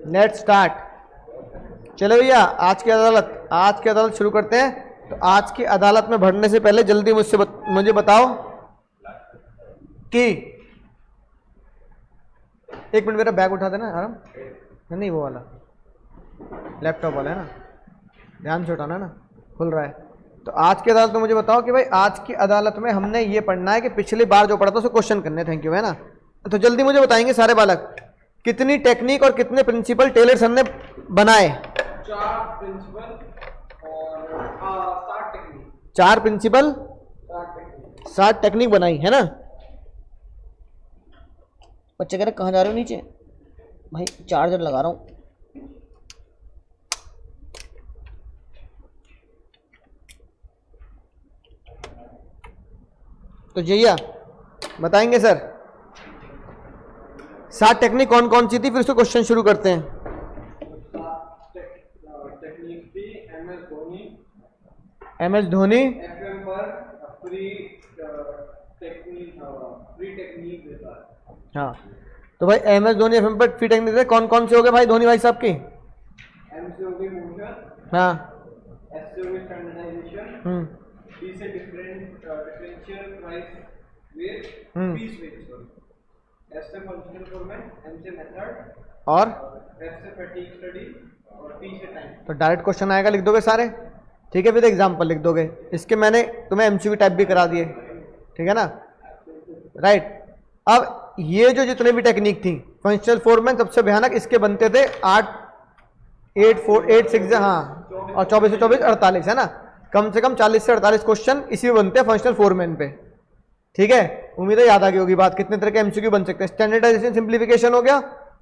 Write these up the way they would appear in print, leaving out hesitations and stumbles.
Let's start. चलो भैया आज की अदालत शुरू करते हैं। तो आज की अदालत में बढ़ने से पहले जल्दी मुझे बताओ कि एक मिनट मेरा बैग उठा देना आराम। नहीं वो वाला लैपटॉप वाला है ना, ध्यान से उठाना ना, खुल रहा है। तो आज की अदालत में मुझे बताओ कि भाई आज की अदालत में हमने ये पढ़ना है कि पिछली बार जो पढ़ा था उसे क्वेश्चन करने। थैंक यू, है ना। तो जल्दी मुझे बताएंगे सारे बालक, कितनी टेक्निक और कितने प्रिंसिपल टेलर सर ने बनाए? 4 प्रिंसिपल और 7 टेक्निक। 4 प्रिंसिपल 7 टेक्निक बनाई है ना। बच्चे कह रहे कहाँ जा रहे हो नीचे? भाई चार्जर लगा रहा हूँ। तो जैया बताएंगे सर 7 टेक्निक कौन कौन सी थी, फिर उसको क्वेश्चन शुरू करते हैं। टेक्निक थी एम एस धोनी एफएम पर फ्री टेक्निक देता है। हाँ, तो भाई एम एस धोनी एफएम पर फ्री टेक्निक देता है। कौन कौन से हो गए भाई धोनी भाई साहब की? एम से हो गई मोशन, हाँ, एस से हो गई स्टैंडर्डाइजेशन, डी से differential price weight, piece weight, S से फंक्शनल फॉर्मेट, एम से मेथड और एफ से फैटिग स्टडी और टी से टाइम। तो डायरेक्ट क्वेश्चन आएगा, लिख दोगे सारे, ठीक है। फिर एग्जाम्पल लिख दोगे। इसके मैंने तुम्हें एमसीक्यू टाइप भी करा दिए, ठीक है ना, राइट। अब ये जो जितने भी टेक्निक थी फंक्शनल फॉर्मेट सबसे भयानक इसके बनते थे 8 4 8 6 हाँ, और 24 से 24 48, है ना। कम से कम 40 से 48 क्वेश्चन इसी में बनते हैं फंक्शनल फॉर्मेट पे, ठीक है। उम्मीद है याद आ गई होगी बात। कितने तरह के एमसीक्यू बन सकते हैं? स्टैंडर्डाइजेशन सिंप्लीफिकेशन हो गया,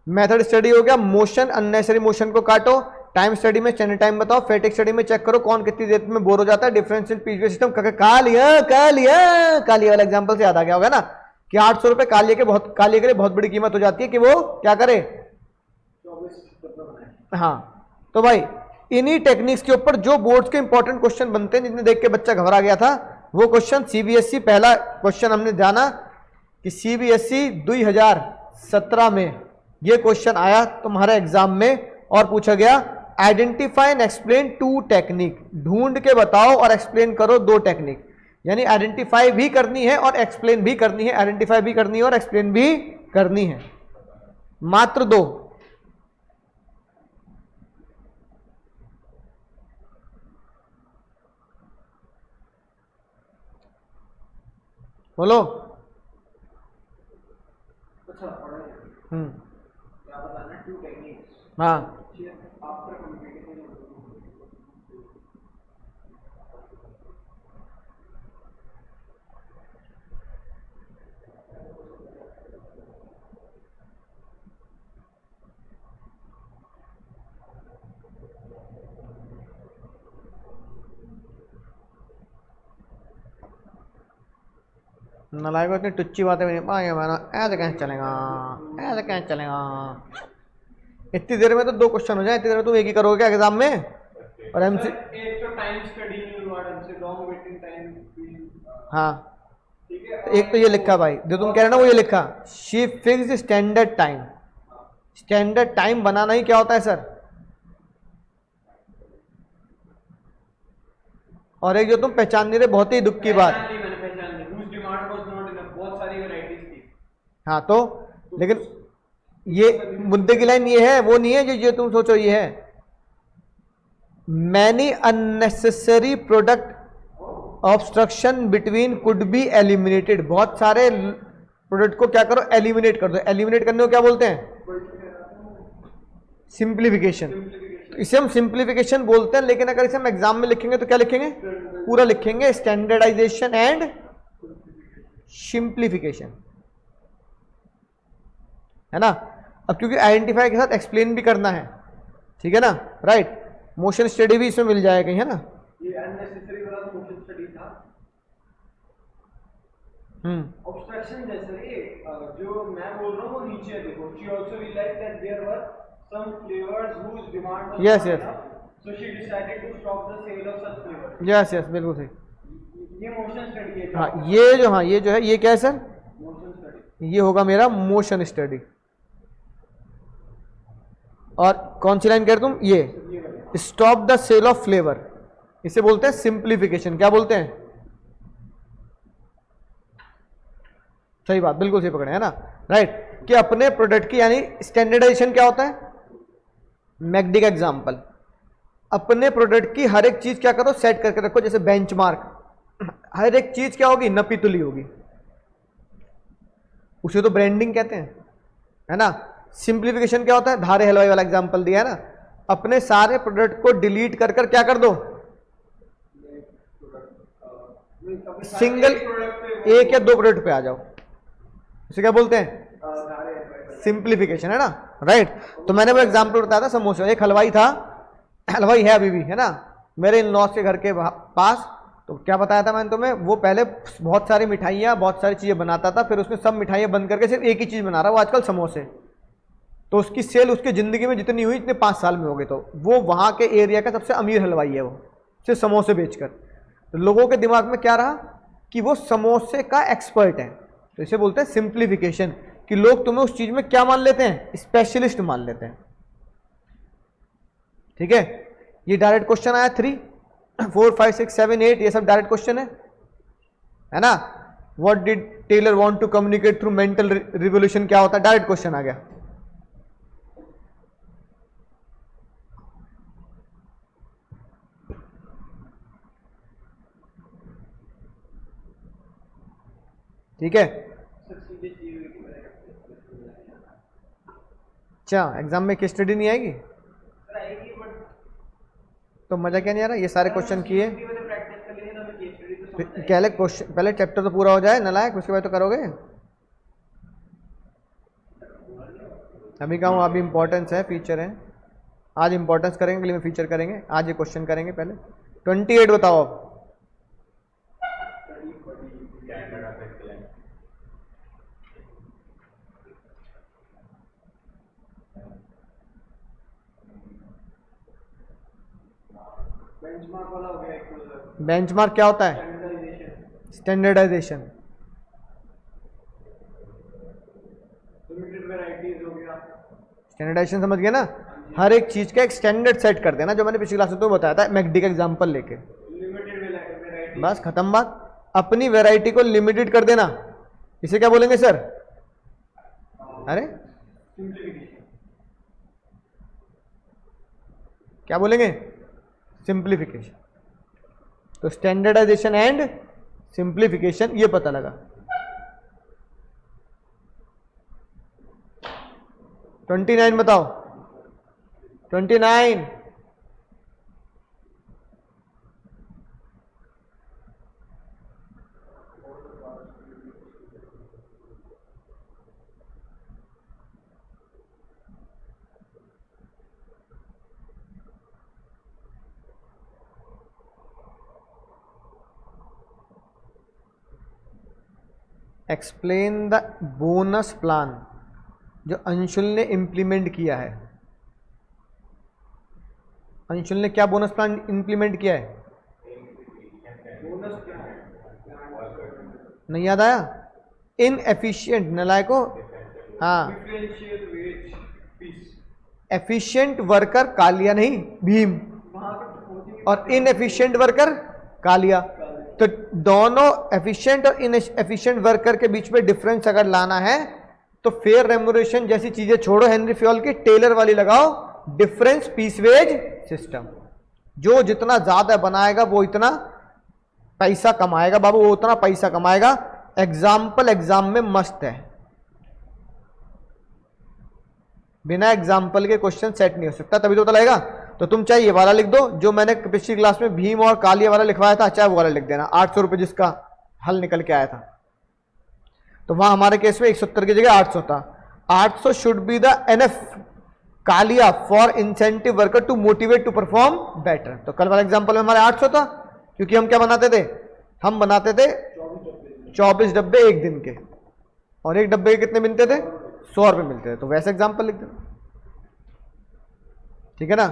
मेथड स्टडी हो गया, मोशन अननेसेसरी मोशन को काटो, टाइम स्टडी में स्टैंडर्ड टाइम बताओ, फैटिग स्टडी में चेक करो कौन कितनी देर में बोर हो जाता है, डिफरेंशियल पीरियड सिस्टम कालिया वाला एग्जांपल से याद आ गया होगा ना कि 800 रुपए कालिया के लिए बहुत बड़ी कीमत हो जाती है कि वो क्या करे। हाँ, तो भाई इन्हीं टेक्निक्स के ऊपर जो बोर्ड्स के इंपॉर्टेंट क्वेश्चन बनते हैं, जिन्हें देख के बच्चा घबरा गया था, वो क्वेश्चन सीबीएसई पहला क्वेश्चन हमने जाना कि सीबीएसई 2017 में ये क्वेश्चन आया तुम्हारे एग्जाम में और पूछा गया आइडेंटिफाई एंड एक्सप्लेन 2 टेक्निक। ढूंढ के बताओ और एक्सप्लेन करो 2 टेक्निक, यानी आइडेंटिफाई भी करनी है और एक्सप्लेन भी करनी है, आइडेंटिफाई भी करनी है और एक्सप्लेन भी करनी है, मात्र 2। बोलो। अच्छा क्या बताना 2 टेक्निक्स? हाँ, आफ्टर कंप्लीटिंग नालायक इतनी टुच्ची बातें भी नहीं पाएंगे मैंने, ऐसे कैसे चलेगा, ऐसे कैसे चलेगा। इतनी देर में तो 2 क्वेश्चन हो जाए, इतनी देर में तुम एक ही करोगे क्या एग्जाम में? और एमसी एक तो टाइम स्टडी नहीं हुआ ढंग से, लॉन्ग वेटिंग टाइम। हाँ, ठीक है, तो एक तो ये लिखा भाई जो तुम कह रहे हो ना, वो ये लिखा she fix standard time. Standard time बनाना ही क्या होता है सर? और एक जो तुम पहचान नहीं रहे, बहुत ही दुख की बात। हाँ, तो लेकिन ये मुद्दे की लाइन ये है, वो नहीं है जो तुम सोचो। ये है many unnecessary product obstruction between could be eliminated. बहुत सारे प्रोडक्ट को क्या करो, एलिमिनेट कर दो। एलिमिनेट करने को क्या बोलते हैं? सिंप्लीफिकेशन। तो इसे हम सिंप्लीफिकेशन बोलते हैं, लेकिन अगर इसे हम एग्जाम में लिखेंगे तो क्या लिखेंगे? पूरा लिखेंगे, स्टैंडर्डाइजेशन एंड सिंप्लीफिकेशन, है ना। अब क्योंकि आइडेंटिफाई के साथ एक्सप्लेन भी करना है, ठीक है ना, राइट। मोशन स्टडी भी इसमें मिल जाएगा, है ना। ये अननेसेसरी वाला मोशन स्टडी था। ऑब्स्ट्रक्शन जैसे जो मैं बोल रहा हूँ वो नीचे देखो, she also realised that there were some flavours which demand was yes yes, so she decided to stop the sale of such flavours. Yes yes, बिल्कुल सही। ये मोशन स्टडी है। हाँ, ये जो है ये क्या है सर? Motion study. ये होगा मेरा मोशन स्टडी। और कौन सी लाइन कह रहे तुम, ये stop the sale of flavour, इसे बोलते हैं सिंप्लीफिकेशन। क्या बोलते हैं, सही बात, बिल्कुल सही पकड़े है ना, राइट। कि अपने प्रोडक्ट की, यानी स्टैंडर्डाइजेशन क्या होता है, मैकडी का एग्जांपल, अपने प्रोडक्ट की हर एक चीज क्या करो, सेट करके रखो, जैसे बेंचमार्क, हर एक चीज क्या होगी, नपी तुली होगी, उसे तो ब्रांडिंग कहते हैं, है ना। सिंप्लीफिकेशन क्या होता है, धारे हलवाई वाला एग्जांपल दिया है ना, अपने सारे प्रोडक्ट को डिलीट कर कर क्या कर दो, सिंगल एक या दो प्रोडक्ट पे आ जाओ, इसे क्या बोलते हैं, सिंप्लीफिकेशन, है ना, राइट। तो मैंने वो एग्जांपल बताया था समोसे, एक हलवाई था, हलवाई है अभी भी, है ना, मेरे इन लॉज के घर के पास। तो क्या बताया था मैंने तुम्हें, वो पहले बहुत सारी मिठाइयाँ, बहुत सारी चीज़ें बनाता था, फिर उसने सब मिठाइयाँ बंद करके सिर्फ एक ही चीज़ बना रहा है, वो आजकल समोसे। तो उसकी सेल उसकी ज़िंदगी में जितनी हुई, इतने 5 साल में हो गए। तो वो वहाँ के एरिया का सबसे अमीर हलवाई है, वो सिर्फ समोसे बेचकर। तो लोगों के दिमाग में क्या रहा कि वो समोसे का एक्सपर्ट है, तो इसे बोलते हैं सिंप्लीफिकेशन, कि लोग तुम्हें उस चीज़ में क्या मान लेते हैं, स्पेशलिस्ट मान लेते हैं। ठीक है, ये डायरेक्ट क्वेश्चन आया 3, 4, 5, 6, 7, 8, ये सब डायरेक्ट क्वेश्चन है ना। What did Taylor want to communicate through mental revolution, क्या होता है, डायरेक्ट क्वेश्चन आ गया। ठीक है, अच्छा एग्जाम में केस स्टडी नहीं आएगी तो मजा क्या नहीं आ रहा, ये सारे क्वेश्चन किए पहले, क्वेश्चन पहले चैप्टर तो पूरा हो जाए नालायक, उसके बाद तो करोगे। अभी कहूँ अभी इंपॉर्टेंस है, फीचर है, आज इंपॉर्टेंस करेंगे, अगले में फीचर करेंगे, आज ये क्वेश्चन करेंगे पहले। 28 बताओ अब, बेंचमार्क वाला हो गया एक। बेंचमार्क क्या होता है, स्टैंडर्डाइजेशन, लिमिटेड वैरायटीज हो गया, स्टैंडर्डाइजेशन समझ गए ना, हर एक चीज का एक स्टैंडर्ड सेट कर देना, जो मैंने पिछली क्लास में तो बताया था मैकडी का एग्जांपल लेके, लिमिटेड वैरायटी, बस खत्म बात। अपनी वैरायटी को लिमिटेड कर देना, इसे क्या बोलेंगे सर, अरे क्या बोलेंगे, सिंप्लीफिकेशन। तो स्टैंडर्डाइजेशन एंड सिंप्लीफिकेशन, ये पता लगा। 29 बताओ, 29 एक्सप्लेन द बोनस प्लान जो अंशुल ने इंप्लीमेंट किया है। अंशुल ने क्या बोनस प्लान इंप्लीमेंट किया है, नहीं याद आया, इनएफिशिएंट, नलायको, हाँ, एफिशिएंट वर्कर कालिया नहीं भीम, और इनएफिशिएंट वर्कर कालिया। तो दोनों एफिशिएंट और इनएफिशिएंट वर्कर के बीच में डिफरेंस अगर लाना है तो फेयर रेम्यूनरेशन जैसी चीजें छोड़ो, हेनरी फ्योल की टेलर वाली लगाओ, डिफरेंस पीस वेज सिस्टम। जो जितना ज्यादा बनाएगा वो इतना पैसा कमाएगा बाबू, वो उतना पैसा कमाएगा। एग्जाम्पल एग्जाम में मस्त है, बिना एग्जाम्पल के क्वेश्चन सेट नहीं हो सकता, तभी तो पता लगेगा। तो तुम चाहे ये वाला लिख दो जो मैंने पिछली क्लास में भीम और कालिया वाला लिखवाया था, चाहे वो वाला लिख देना, 800 रुपये जिसका हल निकल के आया था। तो वहां हमारे केस में 170 की जगह 800 था। 800 शुड बी द एनएफ कालिया for incentive worker to motivate to perform better. तो कल वाला एग्जांपल में हमारे 800 था, क्योंकि हम क्या बनाते थे, हम बनाते थे 24 डब्बे एक दिन के, और एक डब्बे के कितने मिलते थे, 100 रुपये मिलते थे। तो वैसे एग्जाम्पल लिख देना, ठीक है ना।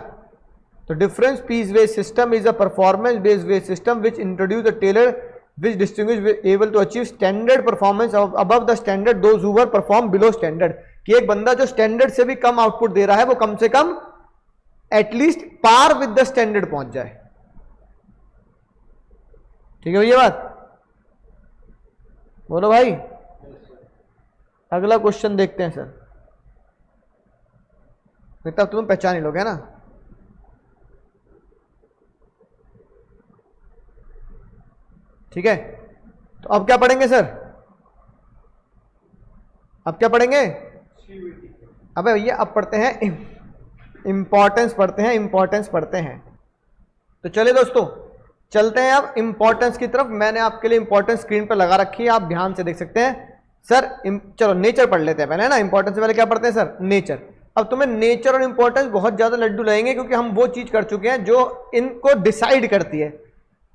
तो difference piece wage system is a performance based wage system which introduce the Taylor which distinguish able to achieve standard performance above the standard those who were perform below standard। कि एक बंदा जो स्टैंडर्ड से भी कम output दे रहा है वो कम से कम at least par with the standard पहुंच जाए। ठीक है भैया बात, बोलो भाई। अगला क्वेश्चन देखते हैं सर, तब तुम पहचान ही लोगे ना। ठीक है, तो अब क्या पढ़ेंगे सर, अब क्या पढ़ेंगे? अबे भैया अब पढ़ते हैं इंपॉर्टेंस, पढ़ते हैं इंपॉर्टेंस पढ़ते हैं। तो चलिए दोस्तों चलते हैं अब इंपॉर्टेंस की तरफ। मैंने आपके लिए इंपॉर्टेंस स्क्रीन पर लगा रखी है, आप ध्यान से देख सकते हैं सर। चलो नेचर पढ़ लेते हैं पहले, है ना। इंपॉर्टेंस से पहले क्या पढ़ते हैं सर? नेचर। अब तुम्हें नेचर और इंपॉर्टेंस बहुत ज्यादा लड्डू लगेंगे क्योंकि हम वो चीज कर चुके हैं जो इनको डिसाइड करती है।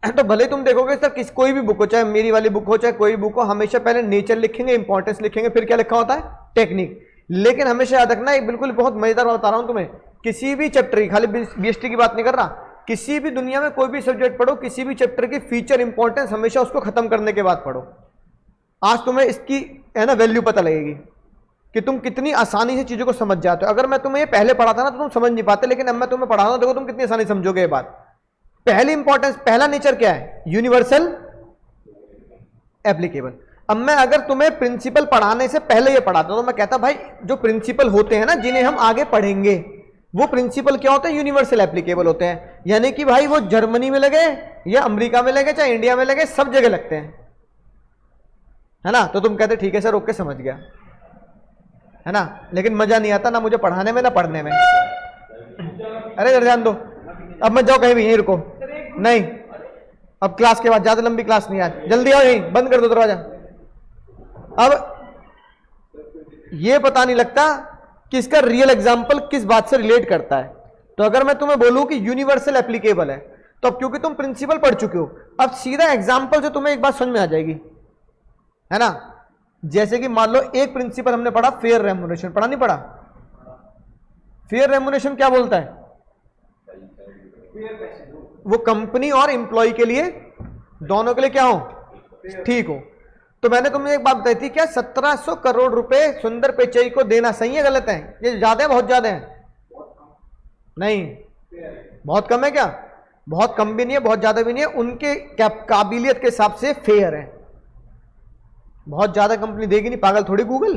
तो भले तुम देखोगे सर कोई भी बुक हो, चाहे मेरी वाली बुक हो चाहे कोई बुक हो, हमेशा पहले नेचर लिखेंगे, इंपॉर्टेंस लिखेंगे, फिर क्या लिखा होता है? टेक्निक। लेकिन हमेशा याद रखना, एक बिल्कुल बहुत मजेदार बता रहा हूं तुम्हें, किसी भी चैप्टर की, खाली बीएसटी की बात नहीं कर रहा, किसी भी दुनिया में कोई भी सब्जेक्ट पढ़ो, किसी भी चैप्टर की फीचर इंपॉर्टेंस हमेशा उसको खत्म करने के बाद पढ़ो। आज तुम्हें इसकी है ना वैल्यू पता लगेगी कि तुम कितनी आसानी से चीजों को समझ जाते हो। अगर मैं तुम्हें ये पहले पढ़ाता ना तो तुम समझ नहीं पाते, लेकिन अब मैं तुम्हें पढ़ा रहा हूं, देखो तुम कितनी आसानी समझोगे ये बात। पहली इंपॉर्टेंस, पहला नेचर क्या है? Universal applicable. अब मैं अगर तुम्हें प्रिंसिपल पढ़ाने से पहले ये पढ़ाता तो मैं कहता भाई जो प्रिंसिपल होते हैं ना जिन्हें हम आगे पढ़ेंगे, वो प्रिंसिपल क्या होते हैं? यूनिवर्सल एप्लीकेबल होते हैं। यानी कि भाई वो जर्मनी में लगे या अमेरिका में लगे चाहे इंडिया में लगे, सब जगह लगते हैं, है ना। तो तुम कहते ठीक है सर, ओके समझ गया, है ना। लेकिन मजा नहीं आता ना मुझे पढ़ाने में ना पढ़ने में। अरे इधर ध्यान दो, अब मत जाओ कहीं भी, यहीं रुको। नहीं, अब क्लास के बाद, ज्यादा लंबी क्लास नहीं, आज जल्दी आओ, यहीं बंद कर दो दरवाजा। अब ये पता नहीं लगता कि इसका रियल एग्जांपल किस बात से रिलेट करता है। तो अगर मैं तुम्हें बोलूं कि यूनिवर्सल एप्लीकेबल है, तो अब क्योंकि तुम प्रिंसिपल पढ़ चुके हो, अब सीधा एग्जांपल से तुम्हें एक बात समझ में आ जाएगी, है ना। जैसे कि मान लो एक प्रिंसिपल हमने पढ़ा, फेयर रेम्युनरेशन, पढ़ा नहीं पढ़ा? फेयर रेम्युनरेशन क्या बोलता है? वो कंपनी और एम्प्लॉय के लिए, दोनों के लिए क्या हो? ठीक हो। तो मैंने तुम्हें एक बात बताई थी, क्या 1700 करोड़ रुपए सुंदर पिचई को देना सही है गलत है? ये ज्यादा है बहुत ज्यादा है? नहीं, बहुत कम है। क्या बहुत कम भी नहीं है, बहुत ज्यादा भी नहीं है, उनके काबिलियत के हिसाब से फेयर है। बहुत ज्यादा कंपनी देगी नहीं, पागल थोड़ी गूगल।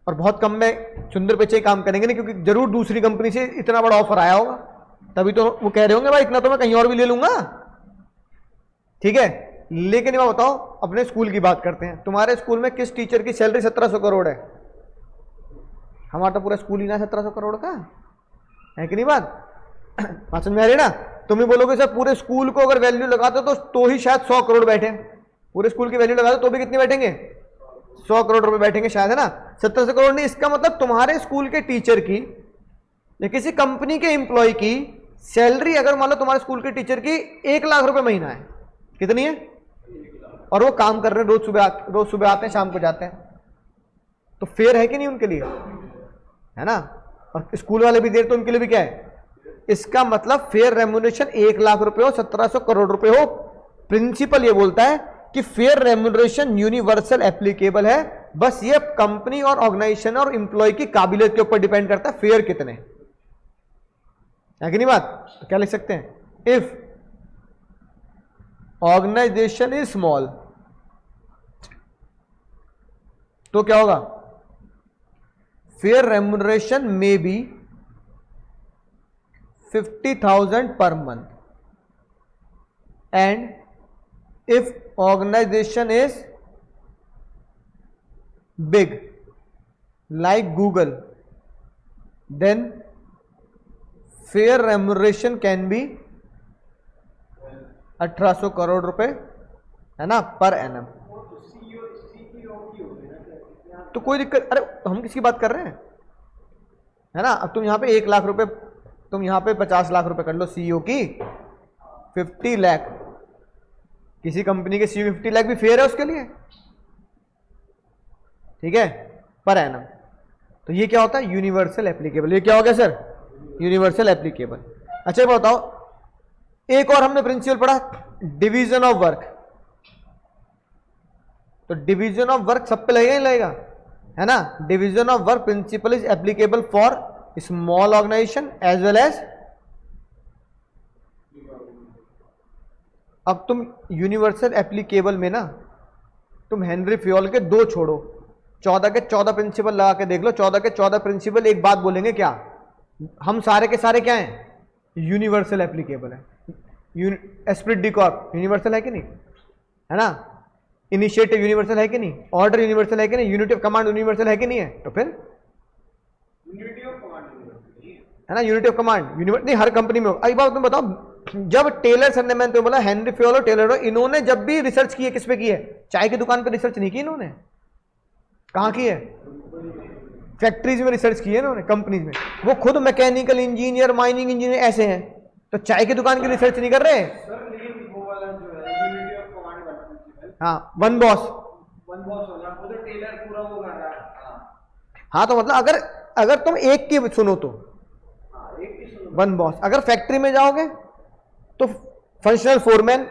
और बहुत कम में सुंदर पिचई काम करेंगे नहीं, क्योंकि जरूर दूसरी कंपनी से इतना बड़ा ऑफर आया होगा, तभी तो वो कह रहे होंगे भाई इतना तो मैं कहीं और भी ले लूंगा। ठीक है, लेकिन मैं बताओ अपने स्कूल की बात करते हैं। तुम्हारे स्कूल में किस टीचर की सैलरी 1700 करोड़ है? हमारा तो पूरा स्कूल ही ना 1700 करोड़ का है कि नहीं बात? बात समझ में आ रही ना? तुम ही बोलोगे सर पूरे स्कूल को अगर वैल्यू लगाते तो ही शायद 100 करोड़ बैठे। पूरे स्कूल की वैल्यू लगा दो तो भी कितने बैठेंगे? 100 करोड़ रुपए बैठेंगे शायद, है ना। 1700 करोड़ नहीं, इसका मतलब तुम्हारे स्कूल के टीचर की या किसी कंपनी के एम्प्लॉय की सैलरी अगर मान लो तुम्हारे स्कूल के टीचर की 1 लाख रुपए महीना है, कितनी है? और वो काम कर रहे हैं, रोज सुबह आते हैं शाम को जाते हैं, तो फेयर है कि नहीं उनके लिए? है ना। और स्कूल वाले भी देर तो उनके लिए भी क्या है? इसका मतलब फेयर रेम्युनरेशन 1 लाख रुपए हो, 1700 करोड़ रुपए हो, प्रिंसिपल ये बोलता है कि फेयर रेम्युनरेशन यूनिवर्सल एप्लीकेबल है। बस ये कंपनी और ऑर्गेनाइजेशन और एम्प्लॉय की काबिलियत के ऊपर डिपेंड करता है फेयर कितने, है कि नहीं बात? तो क्या लिख सकते हैं? इफ ऑर्गेनाइजेशन इज स्मॉल, तो क्या होगा? फेयर रेम्युनरेशन में B 50,000 per month, and if organization is big like Google, then fair remuneration can be 1800 crore रुपए, है ना, पर एनम। तो कोई दिक्कत, अरे हम किसकी बात कर रहे हैं, है ना। अब तुम यहां पे 1 लाख रुपए, तुम यहां पे 50 लाख रुपए कर लो सीईओ की, 50 लाख, किसी कंपनी के सीईओ 50 लाख भी फेयर है उसके लिए, ठीक है, पर एनम। तो ये क्या होता है? Universal applicable. ये क्या हो गया सर? Universal applicable. अच्छा बताओ, एक और हमने प्रिंसिपल पढ़ा, डिवीजन ऑफ वर्क। तो डिवीजन ऑफ वर्क सब पे लगेगा नहीं लगेगा? है ना, division of work principle is applicable for small organisation as well as. अब तुम यूनिवर्सल एप्लीकेबल में ना तुम हेनरी फ्योल के 2 छोड़ो, 14 के 14 प्रिंसिपल लगा के देख लो। 14 के 14 प्रिंसिपल एक बात बोलेंगे क्या, हम सारे के सारे क्या हैं, यूनिवर्सल एप्लीकेबल है। एस्प्रिट डी कॉर्प यूनिवर्सल है कि नहीं, है ना, इनिशिएटिव यूनिवर्सल है कि नहीं, ऑर्डर यूनिवर्सल है कि नहीं, यूनिटी ऑफ कमांड यूनिवर्सल है कि नहीं है, तो फिर यूनिटी ऑफ कमांड है ना, यूनिटी ऑफ कमांड यूनिवर्सल नहीं हर कंपनी में। एक बात तुम बताओ, जब टेलर सर ने, मैंने तो बोला हेनरी फ्योल और टेलर, इन्होंने जब भी रिसर्च की है किस पे की है, चाय की दुकान पे रिसर्च नहीं की इन्होंने, कहां की है, फैक्ट्रीज में रिसर्च की है इन्होंने, कंपनीज में। वो खुद मैकेनिकल इंजीनियर, माइनिंग इंजीनियर ऐसे हैं, तो चाय की दुकान की रिसर्च नहीं कर रहे। सर लेकिन वो वाला जो है यूनिटी ऑफ कमांड वाला प्रिंसिपल, हाँ, वन बॉस वाला वो तो टेलर पूरा वो कर रहा है। हाँ, तो मतलब अगर तुम एक की सुनो तो एक ही सुनो, वन बॉस, अगर फैक्ट्री में जाओगे तो फंक्शनल फोरमैन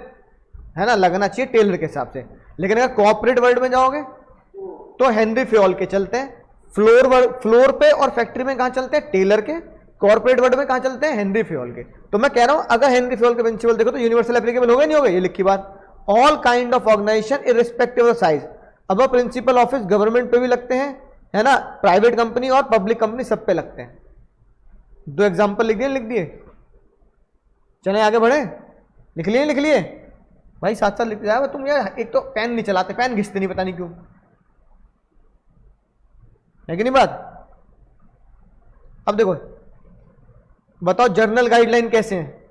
है ना लगना चाहिए टेलर के हिसाब से। लेकिन अगर कॉर्पोरेट वर्ल्ड में जाओगे तो हेनरी फ्योल के चलते हैं फ्लोर पे, और फैक्ट्री में कहां चलते हैं, टेलर के। कॉर्पोरेट वर्ल्ड में कहां चलते हैं, हेनरी फ्योल के। तो मैं कह रहा हूं अगर हेनरी फ्योल के प्रिंसिपल देखो तो यूनिवर्सल एप्लीकेबल हो गए नहीं हो गए, ये लिखी बात। All kind of organisation irrespective of size. अब प्रिंसिपल ऑफिस गवर्नमेंट पे भी लगते हैं, है ना, प्राइवेट कंपनी और पब्लिक कंपनी सब पे लगते हैं। 2 एग्जाम्पल लिख दिए, चले आगे बढ़े, लिख लिए भाई, साथ साथ लिख जाए तुम यार। एक तो पेन नहीं चलाते, पेन घिसते नहीं, पता नहीं क्यों, है कि नहीं बात। अब देखो बताओ जर्नल गाइडलाइन कैसे हैं।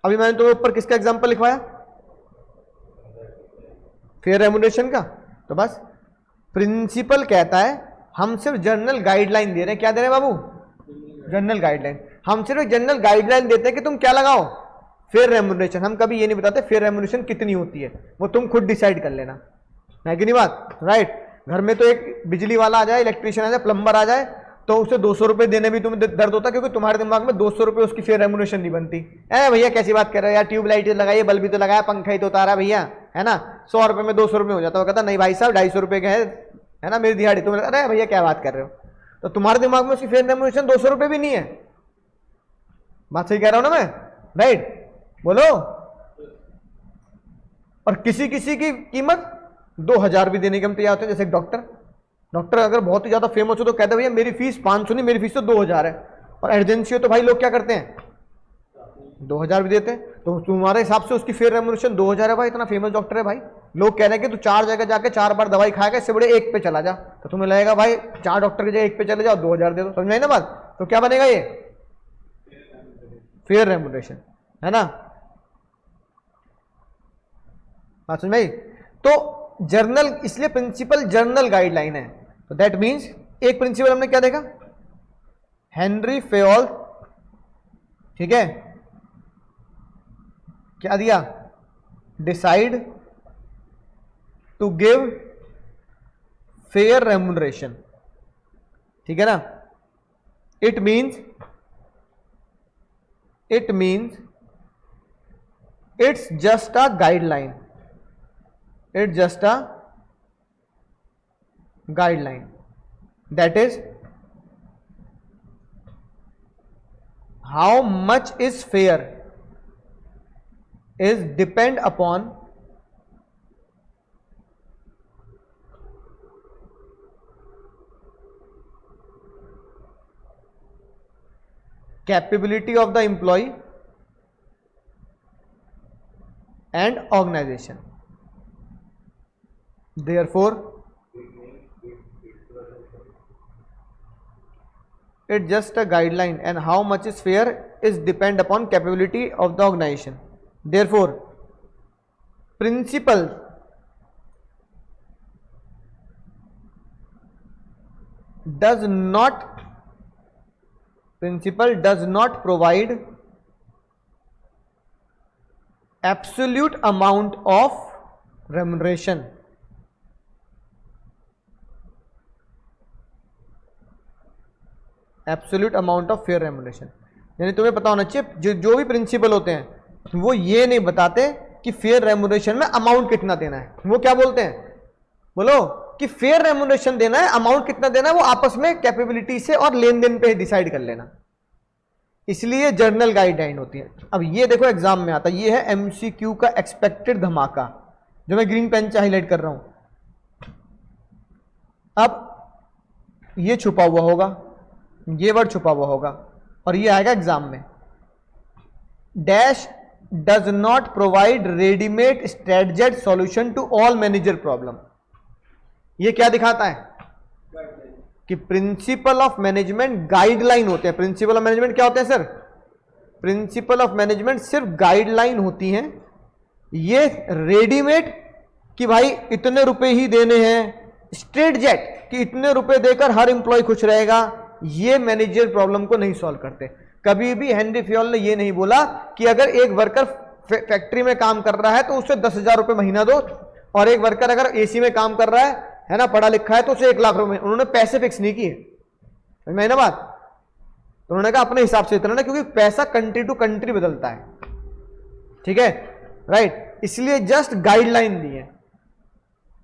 अभी मैंने तुम्हें ऊपर किसका एग्जांपल लिखवाया, फेयर रेम्युनरेशन का। तो बस प्रिंसिपल कहता है हम सिर्फ जर्नल गाइडलाइन दे रहे हैं। क्या दे रहे हैं बाबू, जर्नल गाइडलाइन। हम सिर्फ जर्नल गाइडलाइन देते हैं कि तुम क्या लगाओ, फेयर रेम्युनरेशन। हम कभी ये नहीं बताते फेयर रेम्युनरेशन कितनी होती है, वो तुम खुद डिसाइड कर लेना, है कि नहीं बात, राइट। घर में तो एक बिजली वाला आ जाए, इलेक्ट्रीशियन आ जाए, प्लम्बर आ जाए, तो उसे 200 रुपए देने भी तुम्हें दर्द होता है, क्योंकि तुम्हारे दिमाग में 200 रुपए उसकी फेयर रेम्युनरेशन नहीं बनती। अरे भैया कैसी बात कर रहे हो यार, ट्यूबलाइट लगाइए, बल्ब भी तो लगाया, पंखा ही तो उतारा भैया, है ना, 100 रुपए में 200 रुपए हो जाता है। वो कहता नहीं भाई साहब 250 रुपए का है ना मेरी दिहाड़ी। तुम अरे भैया क्या बात कर रहे हो, तो तुम्हारे दिमाग में उसकी फेयर रेम्युनरेशन 200 रुपए भी नहीं है। बात सही कह रहा हूं ना मैं, राइट, बोलो। और किसी किसी की कीमत 2000 भी देने के हम तैयार होते हैं। जैसे डॉक्टर अगर बहुत ही ज्यादा फेमस हो तो कहते हैं भैया मेरी फीस 500 नहीं, मेरी फीस तो 2000 है। और एमरजेंसी हो तो भाई लोग क्या करते हैं, 2000 भी देते हैं। तो तुम्हारे हिसाब से उसकी फेयर रेम्युनरेशन 2000 है भाई, इतना फेमस डॉक्टर है भाई। लोग कह रहे हैं कि तू 4 जगह जाके 4 बार दवाई खाएगा, इससे बड़े 1 पे चला जा। तो तुम्हें लगेगा भाई 4 डॉक्टर की जगह 1 पे चले जाओ, 2000 दे दो। समझ आई ना बात। तो क्या बनेगा ये फेयर रेम्युनरेशन, है ना, बात समझ में आई। तो जर्नल, इसलिए प्रिंसिपल जर्नल गाइडलाइन है। तो दैट मींस एक प्रिंसिपल हमने क्या देखा, हेनरी फ्योल, ठीक है, क्या दिया, decide to give fair remuneration, ठीक है ना। It means it's just a guideline, it's just a guideline, that is how much is fair is depend upon capability of the employee and organization. Therefore, it's just a guideline, and how much is fair is depend upon capability of the organization. Therefore, principal does not provide absolute amount of remuneration. Absolute amount of fair remuneration, यानी तुम्हें पता होना चाहिए जो भी principal होते हैं वो ये नहीं बताते कि फेयर रेम्युनरेशन में अमाउंट कितना देना है। वो क्या बोलते हैं, बोलो, कि फेयर रेम्यूनरेशन देना है, अमाउंट कितना देना है वो आपस में कैपेबिलिटी से और लेन देन पे डिसाइड कर लेना, इसलिए जर्नल गाइडलाइन होती है। अब ये देखो एग्जाम में आता है, ये है एमसीक्यू का एक्सपेक्टेड धमाका जो मैं ग्रीन पेन से हाईलाइट कर रहा हूं। अब ये छुपा हुआ होगा, ये वर्ड छुपा हुआ होगा और ये आएगा एग्जाम में, dash does not provide readymade straitjacket solution to all manager problem. ये क्या दिखाता है कि प्रिंसिपल ऑफ मैनेजमेंट गाइडलाइन होते हैं। प्रिंसिपल ऑफ मैनेजमेंट क्या होते हैं सर? प्रिंसिपल ऑफ मैनेजमेंट सिर्फ गाइडलाइन होती हैं, ये रेडीमेड कि भाई इतने रुपए ही देने हैं, स्ट्रेट जेट कि इतने रुपए देकर हर इंप्लॉय खुश रहेगा, ये मैनेजर प्रॉब्लम को नहीं सॉल्व करते। कभी भी हेनरी फ्योल ने ये नहीं बोला कि अगर एक वर्कर फैक्ट्री में काम कर रहा है तो उसे 10,000 रुपए महीना दो, और एक वर्कर अगर एसी में काम कर रहा है ना, पढ़ा लिखा है, तो उसे 1 लाख रुपए। उन्होंने पैसे फिक्स नहीं किए, समझ ना बात? तो उन्होंने कहा अपने हिसाब से इतना ना, क्योंकि पैसा कंट्री टू कंट्री बदलता है, ठीक है, राइट। इसलिए जस्ट गाइडलाइन दी है,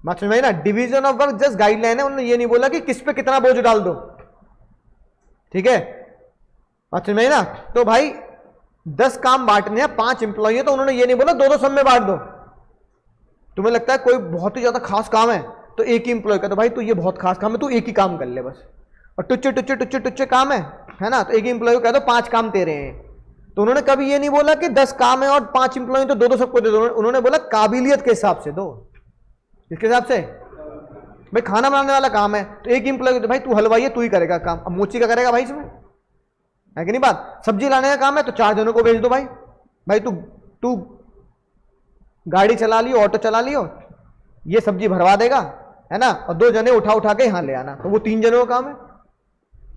बात समझ में आई ना? Division of work just guideline है, उन्होंने ये नहीं बोला कि किस पे कितना बोझ डाल दो, ठीक है, बात समझ में आई ना? तो भाई 10 काम बांटने हैं, 5 इंप्लॉई है, तो उन्होंने ये नहीं बोला 2-2 सब में बांट दो। तुम्हें लगता है कोई बहुत ही ज्यादा खास काम है तो एक ही इंप्लॉय का, तो भाई तू ये बहुत खास काम है, तू एक ही काम कर ले बस, और टुच्चे टुच्चे टुच्चे टुच्चे काम है ना, तो एक ही इंप्लॉय को कह दो 5 काम तेरे हैं। तो उन्होंने कभी ये नहीं बोला कि 10 काम है और 5 इंप्लॉय तो 2-2 सबको दे दो, उन्होंने बोला काबिलियत के हिसाब से दो। किसके हिसाब से? भाई खाना बनाने वाला काम है तो एक इंप्लॉय, तो भाई तू हलवाई है, तू ही करेगा काम, अब मोची का करेगा भाई इसमें, है कि नहीं बात? सब्जी लाने का काम है तो 4 जनों को भेज दो भाई, भाई तू गाड़ी चला लियो, ऑटो चला लियो, ये सब्जी भरवा देगा, है ना, और 2 जने उठा उठा के यहां ले आना, तो वो 3 जनों का काम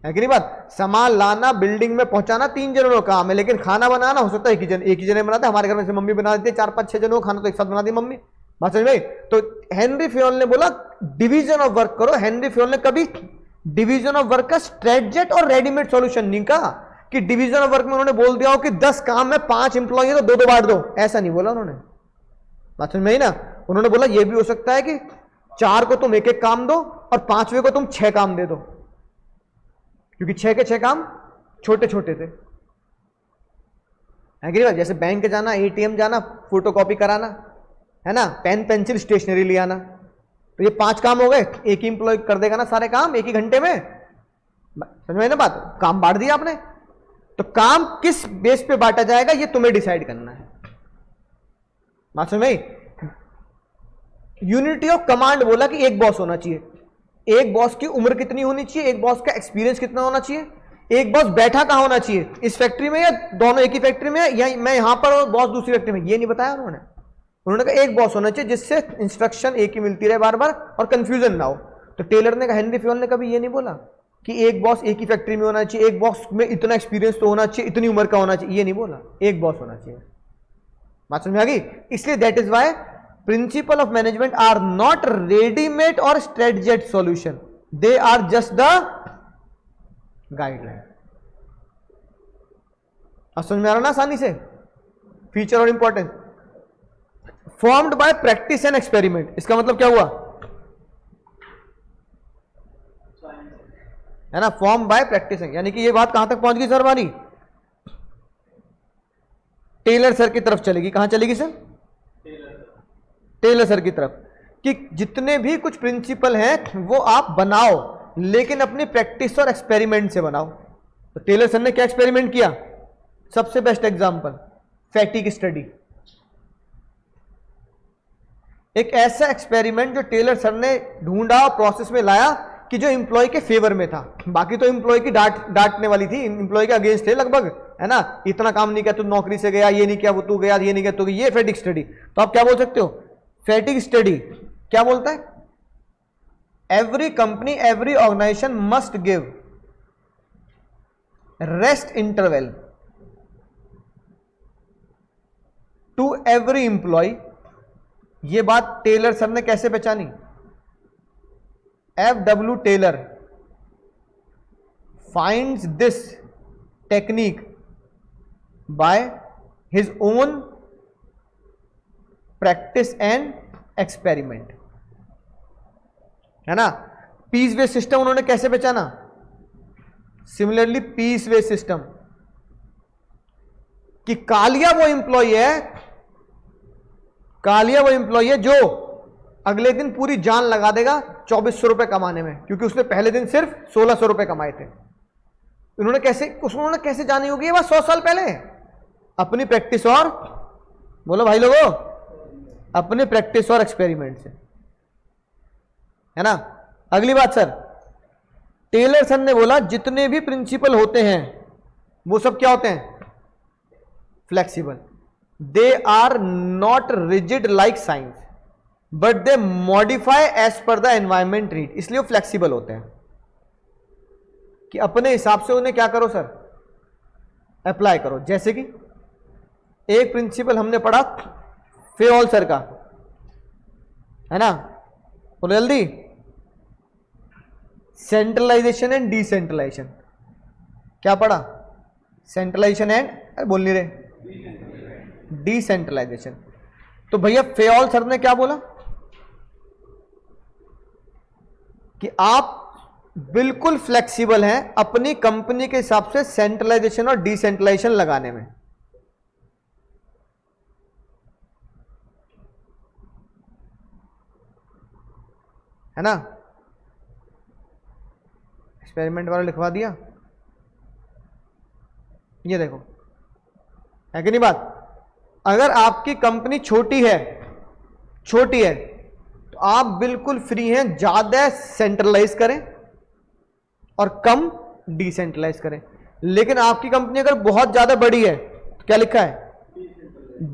है कि नहीं बात? सामान लाना, बिल्डिंग में पहुंचाना 3 जनों का काम है, लेकिन खाना बनाना हो सकता है एक ही जने बनाते। हमारे घर में से मम्मी बना देती है 4-5-6 जनों का खाना, तो एक साथ बना दी मम्मी, बात समझ में? तो हेनरी फ्योल ने बोला डिवीजन ऑफ वर्क करो। हेनरी फ्योल ने कभी डिवीजन ऑफ वर्क का स्ट्रेटजेट और रेडीमेड सॉल्यूशन नहीं कहा कि डिवीजन ऑफ वर्क में उन्होंने बोल दिया हो कि 10 काम में 5 इंप्लॉय है तो 2-2 बांट दो, ऐसा नहीं बोला उन्होंने, बात समझ में आई ना? उन्होंने बोला यह भी हो सकता है कि 4 को तुम 1-1 काम दो और 5वें को तुम 6 काम दे दो, क्योंकि 6 के 6 काम छोटे छोटे थे, है कि नहीं? जैसे बैंक जाना, एटीएम जाना, फोटोकॉपी कराना, है ना, पेन पेंसिल स्टेशनरी ले आना, तो ये 5 काम हो गए, एक ही इंप्लॉय कर देगा ना सारे काम एक ही घंटे में, समझ में ना बात? काम बांट दिया आपने, तो काम किस बेस पे बांटा जाएगा ये तुम्हें डिसाइड करना है, बात समझ में? यूनिटी ऑफ कमांड बोला कि एक बॉस होना चाहिए, एक बॉस की उम्र कितनी होनी चाहिए, एक बॉस का एक्सपीरियंस कितना होना चाहिए, एक बॉस बैठा कहां होना चाहिए, इस फैक्ट्री में या दोनों एक ही फैक्ट्री में, या मैं यहां पर और बॉस दूसरी फैक्ट्री में, ये नहीं बताया उन्होंने। उन्होंने कहा एक बॉस होना चाहिए जिससे इंस्ट्रक्शन एक ही मिलती रहे बार बार और कंफ्यूजन ना हो। तो टेलर ने कहा, हेनरी फ्योल ने कभी ये नहीं बोला कि एक बॉस एक ही फैक्ट्री में होना चाहिए, एक बॉस में इतना एक्सपीरियंस तो होना चाहिए, इतनी उम्र का होना चाहिए, ये नहीं बोला, एक बॉस होना चाहिए, बात समझ में आ गई? इसलिए that is why principle of management are not readymade और straitjacket solution, they are just the guideline. अब समझ में आ रहा ना आसानी से? फीचर और important, formed by practice and experiment, इसका मतलब क्या हुआ, है ना, फॉर्म बाय प्रैक्टिस, यानी कि ये बात कहां तक पहुंच गई सर हमारी? टेलर सर की तरफ चलेगी। कहां चलेगी सर? टेलर सर की तरफ, कि जितने भी कुछ प्रिंसिपल हैं वो आप बनाओ, लेकिन अपनी प्रैक्टिस और एक्सपेरिमेंट से बनाओ। तो टेलर सर ने क्या एक्सपेरिमेंट किया? सबसे बेस्ट एग्जांपल फैटिग स्टडी, एक ऐसा एक्सपेरिमेंट जो टेलर सर ने ढूंढा और प्रोसेस में लाया कि जो एम्प्लॉय के फेवर में था। बाकी तो एम्प्लॉय की डांटने वाली थी, एम्प्लॉय के अगेंस्ट थे लगभग, है ना, इतना काम नहीं किया, तू नौकरी से गया, ये नहीं किया, वो तू गया, ये नहीं किया, तो ये फैटिग स्टडी। तो आप क्या बोल सकते हो? फैटिग स्टडी क्या बोलता है? Every company, every organisation must give rest interval to every employee. ये बात टेलर सर ने कैसे पहचानी? F.W. Taylor finds this technique by his own practice and experiment। है ना। पीस बेस्ड सिस्टम उन्होंने कैसे पहचाना? सिमिलरली पीस बेस्ड सिस्टम कि कालिया वो एम्प्लॉय है जो अगले दिन पूरी जान लगा देगा 2400 रुपए कमाने में, क्योंकि उसने पहले दिन सिर्फ 1600 रुपए कमाए थे। उन्होंने कैसे जानी होगी ये बात 100 साल पहले? अपनी प्रैक्टिस और, बोलो भाई लोगों, अपने प्रैक्टिस और एक्सपेरिमेंट से, है ना। अगली बात सर, टेलर सर ने बोला जितने भी प्रिंसिपल होते हैं वो सब क्या होते हैं? Flexible. They are not rigid like science but they modify as per the environment need, इसलिए वो फ्लेक्सिबल होते हैं कि अपने हिसाब से उन्हें क्या करो सर? अप्लाई करो। जैसे कि एक प्रिंसिपल हमने पढ़ा फेओल सर का, है ना, बोलो जल्दी, सेंट्रलाइजेशन एंड डिसेंट्रलाइजेशन। क्या पढ़ा? सेंट्रलाइजेशन एंड, बोल नहीं रहे, डिसेंट्रलाइजेशन। तो भैया फेओल सर ने क्या बोला कि आप बिल्कुल फ्लेक्सिबल हैं अपनी कंपनी के हिसाब से सेंट्रलाइजेशन और डिसेंट्रलाइजेशन लगाने में। है ना, एक्सपेरिमेंट वाला लिखवा दिया, ये देखो, है कि नहीं बात? अगर आपकी कंपनी छोटी है तो आप बिल्कुल फ्री हैं, ज्यादा सेंट्रलाइज करें और कम डिसेंट्रलाइज करें। लेकिन आपकी कंपनी अगर बहुत ज्यादा बड़ी है तो क्या लिखा है?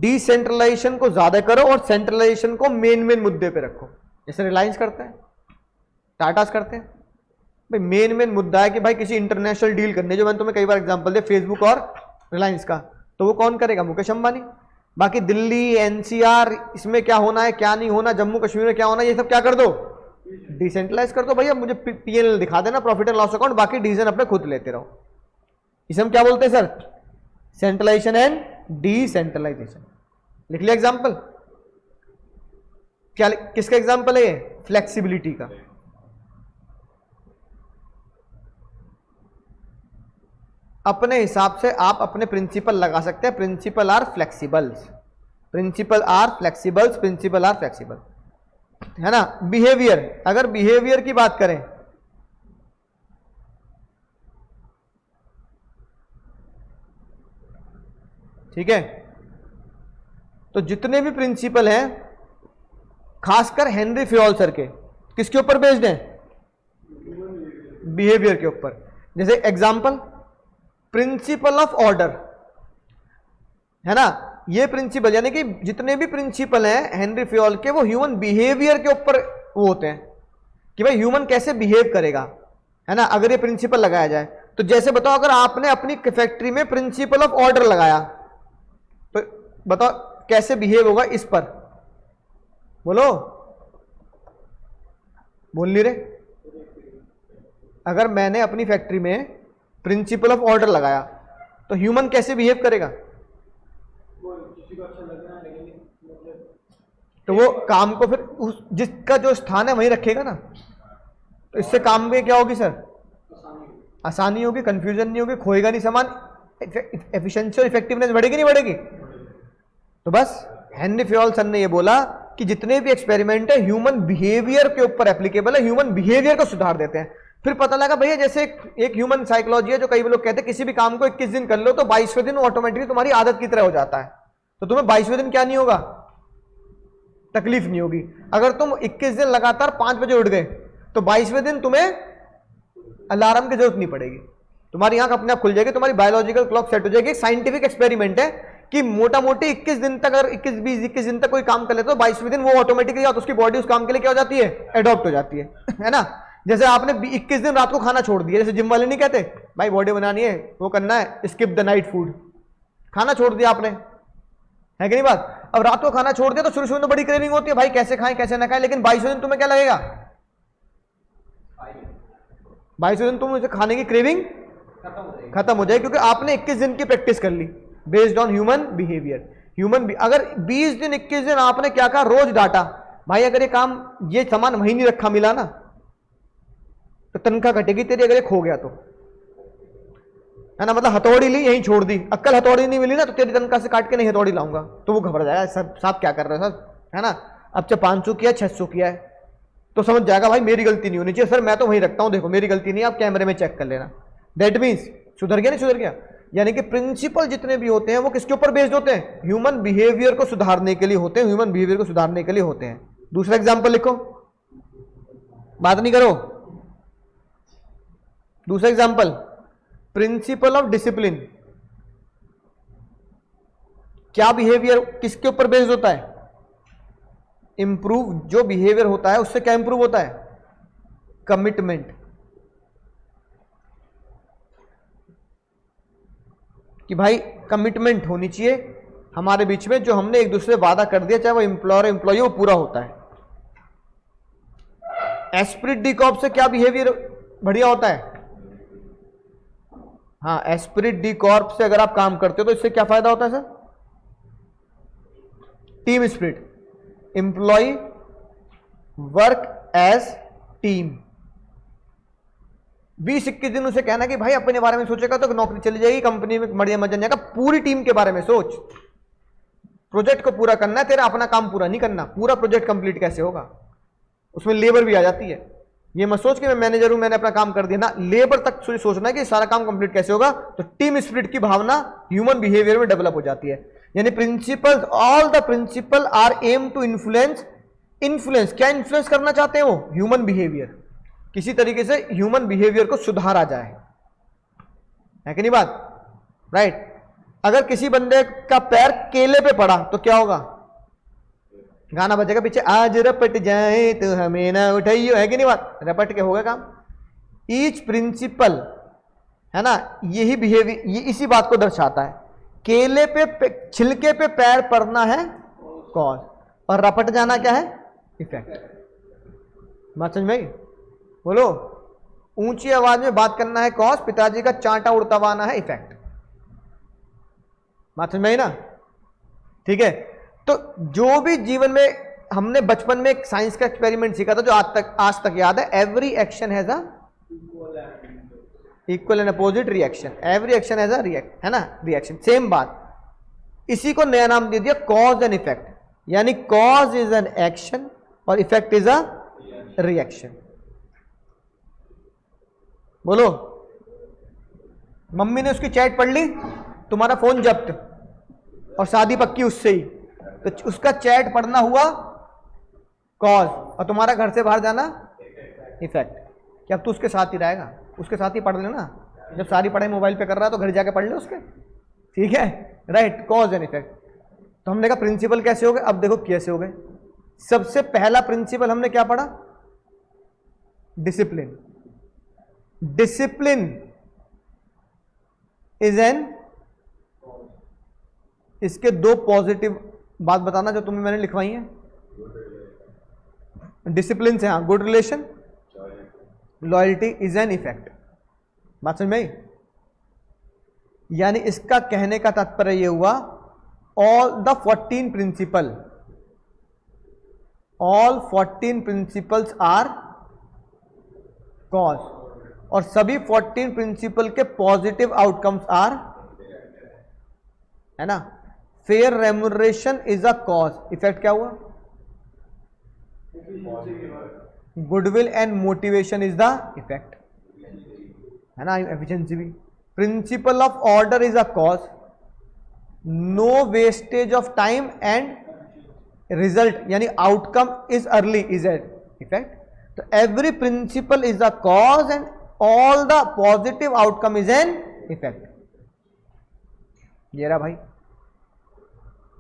डिसेंट्रलाइजेशन को ज्यादा करो और सेंट्रलाइजेशन को मेन मुद्दे पे रखो। जैसे रिलायंस करता है, टाटास करते हैं। भाई मेन मुद्दा है कि भाई किसी इंटरनेशनल डील करने, जो मैंने तुम्हें कई बार एग्जांपल दिया फेसबुक और रिलायंस का, तो वो कौन करेगा? मुकेश अंबानी। बाकी दिल्ली, एनसीआर, इसमें क्या होना है क्या नहीं होना, जम्मू कश्मीर में क्या होना है, ये सब क्या कर दो? डिसेंट्रलाइज कर दो। भैया मुझे पीएनएल दिखा देना, प्रॉफिट एंड लॉस अकाउंट, बाकी डिसीजन अपने खुद लेते रहो। इसे हम क्या बोलते हैं सर? Centralization and decentralization. लिख लिया एग्जाम्पल? क्या किसका एग्जाम्पल है ये? फ्लेक्सिबिलिटी का। अपने हिसाब से आप अपने प्रिंसिपल लगा सकते हैं। Principle are flexibles, principle are flexibles, principle are flexible, है ना। बिहेवियर, अगर बिहेवियर की बात करें, ठीक है, तो जितने भी प्रिंसिपल हैं खासकर हेनरी फेओल सर के, किसके ऊपर बेस्ड हैं? बिहेवियर के ऊपर। जैसे एग्जांपल, प्रिंसिपल ऑफ ऑर्डर, है ना। ये प्रिंसिपल यानी कि जितने भी प्रिंसिपल हैं हेनरी फेओल के, वो ह्यूमन बिहेवियर के ऊपर वो होते हैं कि भाई ह्यूमन कैसे बिहेव करेगा, है ना। अगर ये प्रिंसिपल लगाया जाए तो जैसे बताओ, अगर आपने अपनी फैक्ट्री में प्रिंसिपल ऑफ ऑर्डर लगाया तो बताओ कैसे बिहेव होगा इस पर? बोलो, बोल नहीं रहे। अगर मैंने अपनी फैक्ट्री में प्रिंसिपल ऑफ ऑर्डर लगाया तो ह्यूमन कैसे बिहेव करेगा? तो वो काम को फिर जिसका जो स्थान है वहीं रखेगा ना। तो इससे काम में क्या होगी सर? आसानी होगी, कंफ्यूजन नहीं होगी, खोएगा नहीं सामान, एफिशिएंसी और इफेक्टिवनेस बढ़ेगी नहीं बढ़ेगी? तो बस हेनरी फेओल सर ने ये बोला कि जितने भी एक्सपेरिमेंट है ह्यूमन बिहेवियर के ऊपर एप्लीकेबल है, ह्यूमन बिहेवियर को सुधार देते हैं। फिर पता लगा भैया जैसे एक ह्यूमन साइकोलॉजी है, जो कई लोग कहते हैं किसी भी काम को 21 दिन कर लो तो 22वें दिन ऑटोमेटिकली तुम्हारी आदत की तरह हो जाता है, तो तुम्हें 22वें दिन क्या नहीं होगा? तकलीफ नहीं होगी। अगर तुम 21 दिन लगातार 5 बजे उठ गए तो 22वें दिन तुम्हें अलार्म की जरूरत नहीं पड़ेगी, तुम्हारी आंख अपने आप खुल जाएगी, तुम्हारी बायोलॉजिकल क्लॉक सेट हो जाएगी। साइंटिफिक एक्सपेरिमेंट है कि मोटा मोटी 21 दिन तक, अगर 21 दिन तक कोई काम कर लेते तो 22वें दिन वो ऑटोमेटिकली उसकी बॉडी उस काम के लिए क्या हो जाती है? एडॉप्ट हो जाती है ना। जैसे आपने 21 दिन रात को खाना छोड़ दिया, जैसे जिम वाले नहीं कहते भाई बॉडी बनानी है, वो करना है, स्किप द नाइट फूड, खाना छोड़ दिया आपने, है कि नहीं बात? अब रात को खाना छोड़ दिया तो शुरू में बड़ी क्रेविंग होती है भाई कैसे खाएं कैसे ना खाएं, लेकिन 22वें दिन तुम्हें क्या लगेगा? 22वें दिन तुम खाने की क्रेविंग खत्म हो जाएगी, क्योंकि आपने 21 दिन की प्रैक्टिस कर ली बेस्ड ऑन ह्यूमन बिहेवियर। अगर 20 दिन 21 दिन आपने क्या कहा? रोज डाटा, भाई अगर ये काम, ये सामान वहीं नहीं रखा मिला ना, तो तनख्वाह घटेगी तेरी, अगर ये खो गया तो, है ना। मतलब हथौड़ी ली यहीं छोड़ दी, अक्कल हथौड़ी नहीं मिली ना तो तेरी तनख्वाह से काट के नहीं हथौड़ी लाऊंगा, तो वो घबरा जाएगा, सब साहब क्या कर रहे हैं सर, है ना। अब जब 500 किया 600 किया है तो समझ जाएगा भाई मेरी गलती नहीं होनी चाहिए सर, मैं तो वहीं रखता हूं, देखो मेरी गलती नहीं है, आप कैमरे में चेक कर लेना। दैट मीन्स सुधर गया नहीं सुधर गया। यानी कि प्रिंसिपल जितने भी होते हैं वो किसके ऊपर बेस्ड होते हैं, ह्यूमन बिहेवियर को सुधारने के लिए होते हैं, ह्यूमन बिहेवियर को सुधारने के लिए होते हैं। दूसरा एग्जाम्पल लिखो, बात नहीं करो। दूसरा एग्जाम्पल, प्रिंसिपल ऑफ डिसिप्लिन। क्या बिहेवियर किसके ऊपर बेस्ड होता है, इंप्रूव, जो बिहेवियर होता है उससे क्या इंप्रूव होता है, कमिटमेंट। कि भाई कमिटमेंट होनी चाहिए हमारे बीच में, जो हमने एक दूसरे वादा कर दिया, चाहे वो एम्प्लॉयर एम्प्लॉय, वो पूरा होता है। एस्पिरिट डी कॉर्प से क्या बिहेवियर बढ़िया होता है, हाँ एस्पिरिट डी कॉर्प से अगर आप काम करते हो तो इससे क्या फायदा होता है sir, team spirit, employee work as team. 20-21 दिन उसे कहना कि भाई अपने बारे में सोचेगा तो नौकरी चली जाएगी, कंपनी में बढ़िया मजा नहीं आएगा, पूरी टीम के बारे में सोच, प्रोजेक्ट को पूरा करना है तेरा, अपना काम पूरा नहीं करना। पूरा प्रोजेक्ट कंप्लीट कैसे होगा, उसमें लेबर भी आ जाती है। ये मत सोच कि मैं मैनेजर हूं मैंने अपना काम कर दिया ना, लेबर तक सोचना है कि सारा काम कंप्लीट कैसे होगा। तो टीम स्पिरिट की भावना ह्यूमन बिहेवियर में डेवलप हो जाती है। यानी principle, all the principle are aim to influence, influence क्या इन्फ्लुएंस करना चाहते हैं वो, ह्यूमन बिहेवियर, किसी तरीके से ह्यूमन बिहेवियर को सुधारा जाए, है कि नहीं बात, राइट। अगर किसी बंदे का पैर केले पे पड़ा तो क्या होगा, गाना बजेगा पीछे, आज रपट जाए तो हमें ना उठाइयो, है कि नहीं बात, रपट के होगा काम। ईच प्रिंसिपल, है ना, यही बिहेवियर, ये इसी बात को दर्शाता है। केले पे छिलके पे पैर पड़ना है कॉज, और रपट जाना क्या है, इफेक्ट। बात समझ में आई, बोलो। ऊंची आवाज में बात करना है कॉज, पिताजी का चांटा उड़तवाना है इफेक्ट। बात समझ में आई ना, ठीक है। तो जो भी जीवन में हमने बचपन में एक साइंस का एक्सपेरिमेंट सीखा था जो आज तक याद है, every action has a equal and opposite reaction, every action has a react, है ना, रिएक्शन, सेम बात। इसी को नया नाम दे दिया कॉज एंड इफेक्ट। यानी कॉज इज एन एक्शन और इफेक्ट इज अ रिएक्शन। बोलो, मम्मी ने उसकी चैट पढ़ ली, तुम्हारा फोन जब्त और शादी पक्की उससे ही, तो उसका चैट पढ़ना हुआ कॉज और तुम्हारा घर से बाहर जाना इफेक्ट। कि अब तो उसके साथ ही रहेगा, उसके साथ ही पढ़ लेना, जब सारी पढ़ाई मोबाइल पे कर रहा है तो घर जाके पढ़ ले उसके, ठीक है, राइट, कॉज एंड इफेक्ट। तो हमने कहा प्रिंसिपल कैसे हो गए, अब देखो कैसे हो गए। सबसे पहला प्रिंसिपल हमने क्या पढ़ा, डिसिप्लिन। डिसिप्लिन इज एन, इसके दो पॉजिटिव बात बताना जो तुम्हें मैंने लिखवाई है। डिसिप्लिन से, हाँ, good relation, loyalty is an effect. बात समझ में आई। यानी इसका कहने का तात्पर्य यह हुआ, all the 14 principle, all 14 principles are cause, और सभी 14 प्रिंसिपल के पॉजिटिव आउटकम्स आर, है ना। Fair remuneration is a cause, effect क्या हुआ, goodwill and motivation is the effect, है ना, एफिशिएंसी भी। Principle of order is a cause, no wastage of time and result यानी outcome is early is an effect. तो every principle is a cause and all the positive outcome is an effect. ये रहा भाई।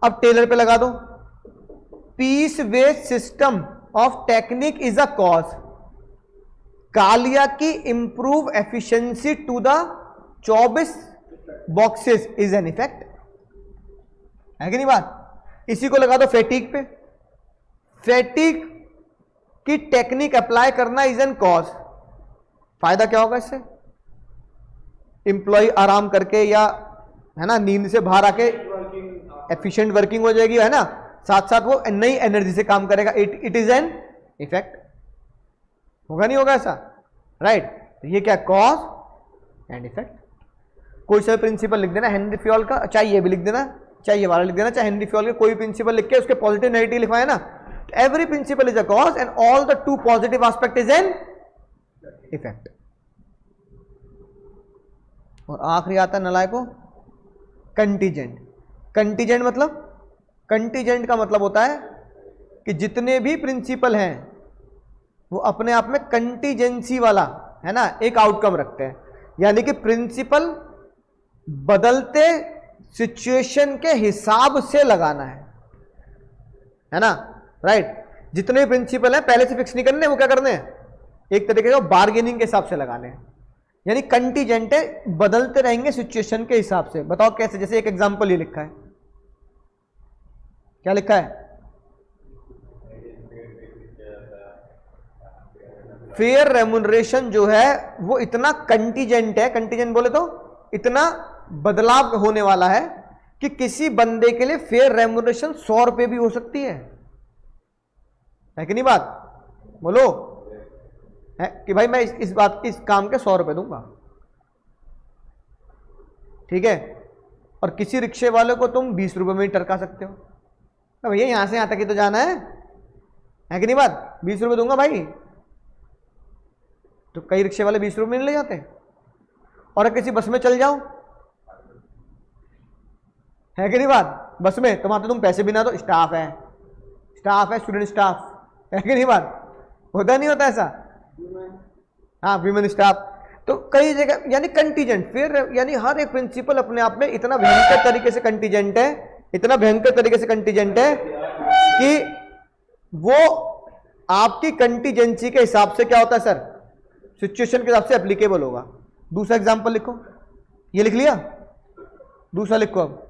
अब Taylor पे लगा दो, piece waste system of technique is a cause, कालिया की improve efficiency to the 24 boxes is an effect, है कि नहीं बात। इसी को लगा दो फैटिक पे, फैटिक की टेक्निक अप्लाई करना इज एन कॉज। फायदा क्या होगा इससे, इंप्लॉय आराम करके या, है ना, नींद से बाहर आके एफिशिएंट वर्किंग हो जाएगी, है ना, साथ साथ वो नई एनर्जी से काम करेगा। It is an effect. होगा नहीं होगा ऐसा, राइट। ये क्या, कॉज एंड इफेक्ट। कोई सा प्रिंसिपल लिख देना हेनरी फ्योल का, चाहे ये भी लिख देना, चाहे ये वाला लिख देना, चाहे हेनरी फ्योल के कोई प्रिंसिपल लिख के उसके पॉजिटिव नेगेटिव लिखवाए ना, every principle is a cause and all the to positive aspect is an effect. और आखिरी आता है नलायको कंटीजेंट। कंटीजेंट मतलब, कंटीजेंट का मतलब होता है कि जितने भी प्रिंसिपल हैं वो अपने आप में कंटीजेंसी वाला है ना एक आउटकम रखते हैं, यानी कि प्रिंसिपल बदलते सिचुएशन के हिसाब से लगाना है ना, राइट। जितने प्रिंसिपल हैं पहले से फिक्स नहीं करने, वो क्या करने हैं, एक तरीके से बार्गेनिंग के हिसाब से लगाने हैं, यानी कंटीजेंट है, बदलते रहेंगे सिचुएशन के हिसाब से। बताओ कैसे, जैसे एक एग्जांपल ये लिखा है, क्या लिखा है, फेयर रेम्युनरेशन जो है वो इतना कंटीजेंट है, कंटीजेंट बोले तो इतना बदलाव होने वाला है कि किसी बंदे के लिए फेयर रेम्युनरेशन 100 रुपए भी हो सकती है कि नहीं बात, बोलो है कि भाई मैं इस बात की, इस काम के 100 रुपए दूंगा, ठीक है। और किसी रिक्शे वाले को तुम 20 रुपए में ही टरका सकते हो, तो भैया यहां से यहां तक ही तो जाना है कि नहीं बात, 20 रुपए दूंगा भाई, तो कई रिक्शे वाले 20 रुपए में नहीं ले जाते। और किसी बस में चल जाओ, है कि नहीं बात, बस में तो वहां तो तुम पैसे भी ना दो, स्टाफ है स्टूडेंट स्टाफ, है कि नहीं बात, होता नहीं होता ऐसा, हाँ विमेन स्टाफ। तो कई जगह यानी कंटीजेंट, फिर यानी हर एक प्रिंसिपल अपने आप में इतना भयंकर तरीके से कंटीजेंट है, इतना भयंकर तरीके से कंटीजेंट है कि वो आपकी कंटीजेंसी के हिसाब से क्या होता है सर, सिचुएशन के हिसाब से एप्लीकेबल होगा। दूसरा एग्जांपल लिखो, ये लिख लिया, दूसरा लिखो। अब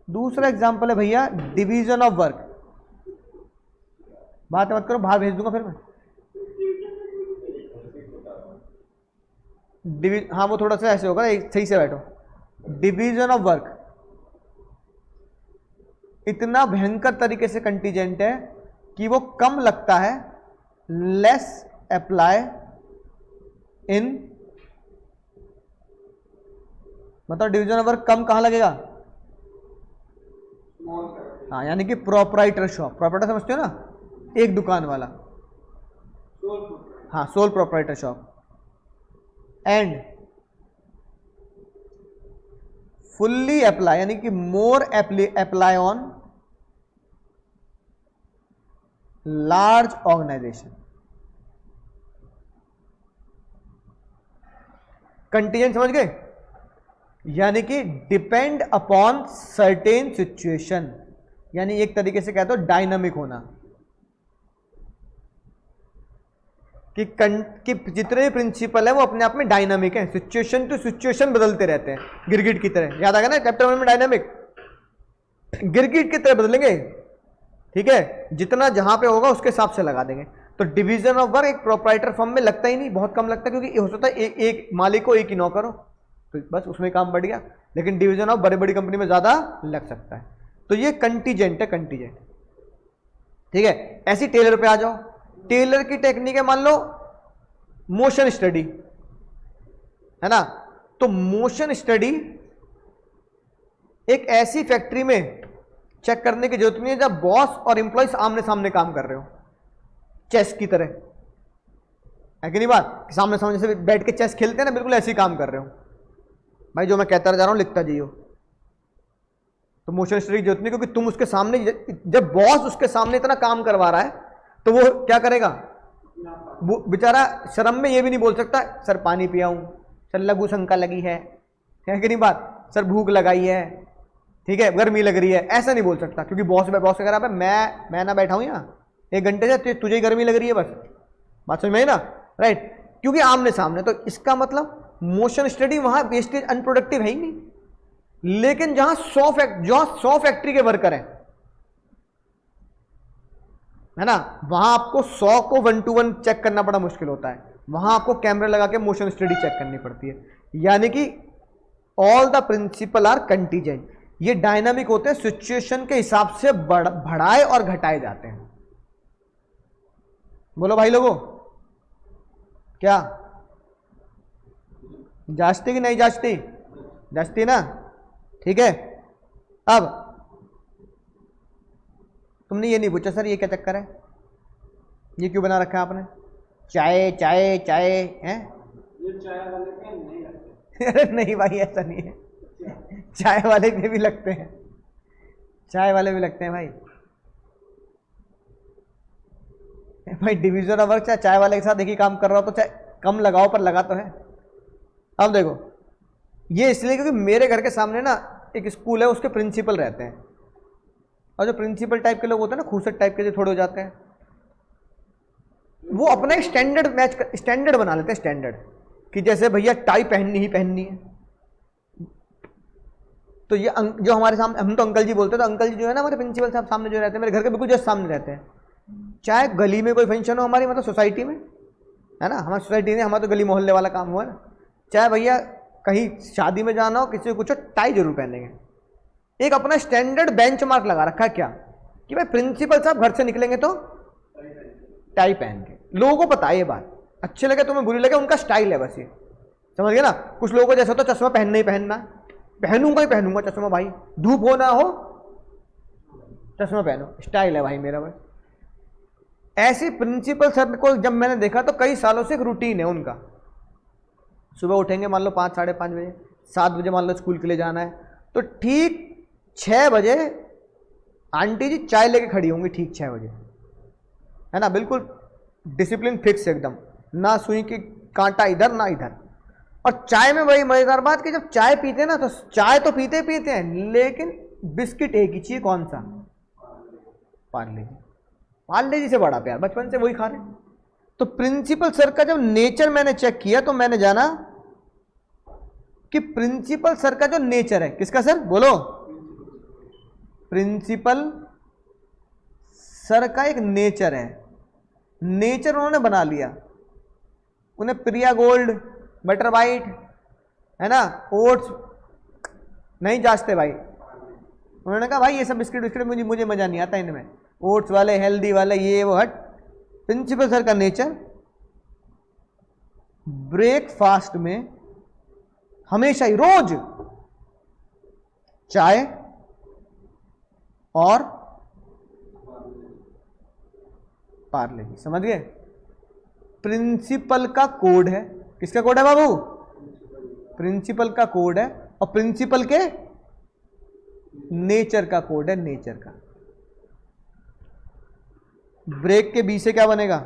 दूसरा एग्जांपल है भैया डिवीजन ऑफ वर्क। बात मत करो, बाहर भेज दूंगा फिर मैं। हाँ वो थोड़ा सा ऐसे होगा, एक सही से बैठो। डिवीजन ऑफ वर्क इतना भयंकर तरीके से कंटीजेंट है कि वो कम लगता है, लेस अप्लाई इन, मतलब डिवीजन ऑफ वर्क कम कहां लगेगा, हाँ यानी कि प्रोपराइटर शॉप, प्रोपराइटर समझते हो ना, एक दुकान वाला, हाँ sole proprietor shop. And fully apply यानी कि more apply on large organisation. Contingent समझ गए, यानी कि डिपेंड अपॉन सर्टेन सिचुएशन, यानी एक तरीके से कहते हो डायनामिक होना, कि जितने भी प्रिंसिपल है वो अपने आप में डायनामिक है, सिचुएशन टू सिचुएशन बदलते रहते हैं, गिरगिट की तरह। याद आ गया ना चैप्टर 1 में, डायनामिक गिरगिट की तरह बदलेंगे, ठीक है, जितना जहां पे होगा उसके हिसाब से लगा देंगे। तो डिवीजन ऑफ वर्क एक प्रोपराइटर फर्म में लगता ही नहीं, बहुत कम लगता है, क्योंकि हो सकता है एक मालिक को एक ही नौकर हो, तो बस उसमें काम बढ़ गया। लेकिन डिवीजन ऑफ बड़ी बड़ी कंपनी में ज्यादा लग सकता है। तो ये कंटीजेंट है, कंटीजेंट, ठीक है। ऐसी टेलर पे आ जाओ, टेलर की टेक्निक है, मान लो मोशन स्टडी, है ना, तो मोशन स्टडी एक ऐसी फैक्ट्री में चेक करने की जरूरत नहीं है जब बॉस और एम्प्लॉय आमने सामने काम कर रहे हो, चेस की तरह, है कि नहीं बात, सामने सामने से बैठ के चेस खेलते हैं ना, बिल्कुल ऐसे ही काम कर रहे हो भाई, जो मैं कहता जा रहा हूं लिखता जाइयो। तो मोशन स्टडी की जरूरत नहीं, क्योंकि तुम उसके सामने, जब बॉस उसके सामने इतना काम करवा रहा है तो वो क्या करेगा, वो बेचारा शर्म में ये भी नहीं बोल सकता सर पानी पियाऊं, सर लघु शंका लगी है कि नहीं बात, सर भूख लगाई है, ठीक है, गर्मी लग रही है, ऐसा नहीं बोल सकता, क्योंकि बॉस कह रहा है मैं ना बैठा हूं यहाँ 1 घंटे से, तुझे ही गर्मी लग रही है, बस बात समझ में आई ना, राइट, क्योंकि आमने सामने। तो इसका मतलब मोशन स्टडी वहां वेस्टेज अनप्रोडक्टिव है ही नहीं, लेकिन जहां 100 फैक्ट्री के वर्कर हैं, है ना, वहां आपको 100 को 1 to 1 चेक करना बड़ा मुश्किल होता है, वहां आपको कैमरा लगा के मोशन स्टडी चेक करनी पड़ती है। यानी कि all the principle are contingent, ये डायनामिक होते हैं, सिचुएशन के हिसाब से बढ़ाए और घटाए जाते हैं। बोलो भाई लोगों, क्या जांचती कि नहीं जांचती? जांचती ना, ठीक है। अब तुमने ये नहीं पूछा सर ये क्या चक्कर है, ये क्यों बना रखा है आपने, चाय चाय चाय हैं? ये चाय वाले का नहीं लगता। अरे नहीं भाई ऐसा नहीं है, चाय वाले के भी लगते हैं, चाय वाले भी लगते हैं भाई। भाई डिवीजन ऑफ वर्क चाहे चाय वाले के साथ एक ही काम कर रहा हो तो चाहे कम लगाओ पर लगा तो है। अब देखो ये इसलिए क्योंकि मेरे घर के सामने ना एक स्कूल है, उसके प्रिंसिपल रहते हैं, और जो प्रिंसिपल टाइप के लोग होते हैं ना, खूसट टाइप के जो थोड़े हो जाते हैं, वो अपना एक स्टैंडर्ड स्टैंडर्ड बना लेते हैं, स्टैंडर्ड कि जैसे भैया टाई पहननी ही पहननी है। तो ये जो हमारे सामने, हम तो अंकल जी बोलते हैं, तो अंकल जी जो है ना हमारे प्रिंसिपल साहब सामने जो रहते हैं, मेरे घर के बिल्कुल जस्ट सामने रहते हैं। चाहे गली में कोई फंक्शन हो हमारी, मतलब सोसाइटी में है ना, हमारी सोसाइटी में, हमारा तो गली मोहल्ले वाला काम हुआ ना, चाहे भैया कहीं शादी में जाना हो, किसी को कुछ हो, टाई जरूर पहनेंगे। एक अपना स्टैंडर्ड बेंचमार्क लगा रखा है क्या, कि भाई प्रिंसिपल साहब घर से निकलेंगे तो टाई पहन के। लोगों को पता है ये बात, अच्छे लगे तुम्हें बुरी लगे, उनका स्टाइल है बस ये, समझ गए ना। कुछ लोगों को जैसा होता चश्मा पहनना ही पहनना, पहनूंगा ही पहनूंगा चश्मा भाई, धूप हो ना हो चश्मा पहनो, स्टाइल है भाई मेरा भाई। ऐसे प्रिंसिपल सर को जब मैंने देखा तो कई सालों से एक रूटीन है उनका, सुबह उठेंगे मान लो 5 साढ़े 5 बजे, 7 बजे मान लो स्कूल के लिए जाना है, तो ठीक 6 बजे आंटी जी चाय लेके खड़ी होंगी, ठीक 6 बजे, है ना, बिल्कुल डिसिप्लिन फिक्स एकदम, ना सुई की कांटा इधर ना इधर। और चाय में बड़ी मजेदार बात कि जब चाय पीते हैं ना, तो चाय तो पीते पीते हैं, लेकिन बिस्किट एक ही चाहिए, कौन सा, पार्ले जी। पार्ले जी से बड़ा प्यार, बचपन से वही खा रहे। तो प्रिंसिपल सर का जब नेचर मैंने चेक किया तो मैंने जाना कि प्रिंसिपल सर का जो नेचर है, किसका सर बोलो, प्रिंसिपल सर का एक नेचर है, नेचर उन्होंने बना लिया। उन्हें प्रिया गोल्ड, बटर वाइट, है ना, ओट्स नहीं जांचते भाई। उन्होंने कहा भाई ये सब बिस्किट बिस्किट मुझे मजा नहीं आता इनमें, ओट्स वाले हेल्दी वाले ये वो हट। प्रिंसिपल सर का नेचर, ब्रेकफास्ट में हमेशा ही रोज चाय और पार्ले, समझ गए। प्रिंसिपल का कोड है, किसका कोड है बाबू, प्रिंसिपल का कोड है, और प्रिंसिपल के नेचर का कोड है, नेचर का। ब्रेक के बी से क्या बनेगा,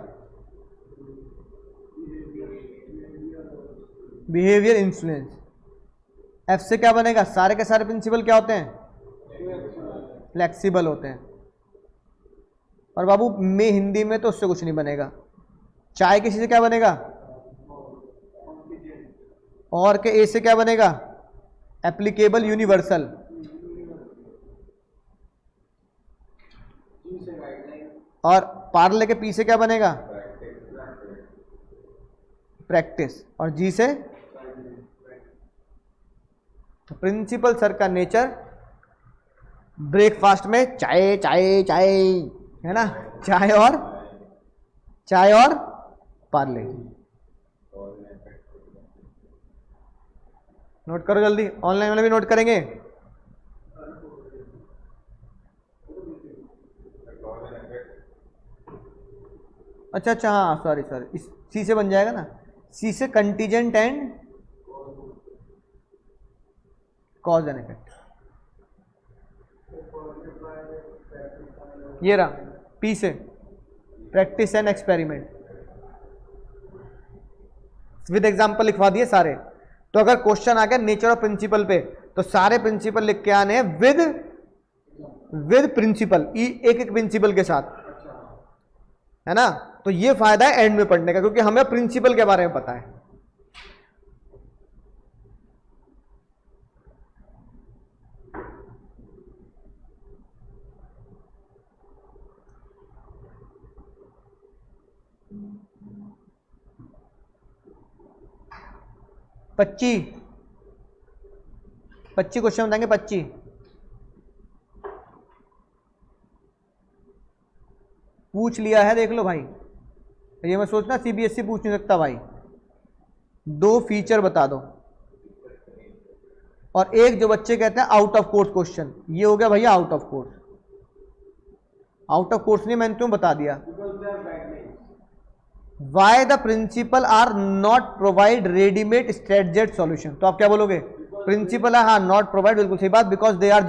बिहेवियर इन्फ्लुएंस। एफ से क्या बनेगा, सारे के सारे प्रिंसिपल क्या होते हैं, फ्लेक्सिबल होते हैं। और बाबू में हिंदी में तो उससे कुछ नहीं बनेगा। चाय किसी से क्या बनेगा, और के ए से क्या बनेगा, एप्लीकेबल यूनिवर्सल। और पार्ले के पी से क्या बनेगा, प्रैक्टिस। और जी से प्रिंसिपल सर का नेचर, ब्रेकफास्ट में चाय चाय चाय, है ना, चाय और पार्ले। नोट करो जल्दी, ऑनलाइन वाले भी नोट करेंगे। अच्छा हाँ सॉरी इस सी से बन जाएगा ना, सी से contingent and cause and effect. ये रहा पी से practice and experiment, with example लिखवा दिए सारे। तो अगर क्वेश्चन आ गया नेचर ऑफ प्रिंसिपल पे, तो सारे प्रिंसिपल लिख के आने हैं विद प्रिंसिपल, एक एक प्रिंसिपल के साथ, है ना। तो ये फायदा है एंड में पढ़ने का, क्योंकि हमें प्रिंसिपल के बारे में पता है। पच्ची क्वेश्चन बताएंगे, 25 पूछ लिया है, देख लो भाई। ये मैं सोचना सीबीएसई पूछ नहीं सकता भाई, 2 फीचर बता दो, और एक जो बच्चे कहते हैं आउट ऑफ कोर्स क्वेश्चन, ये हो गया भैया out of course. Out of course नहीं, मैंने तुम्हें बता दिया। Why the principle are not provide readymade straitjacket solution, तो आप क्या बोलोगे? प्रिंसिपल है, हाँ नॉट प्रोवाइड, बिल्कुल सही बात, because they are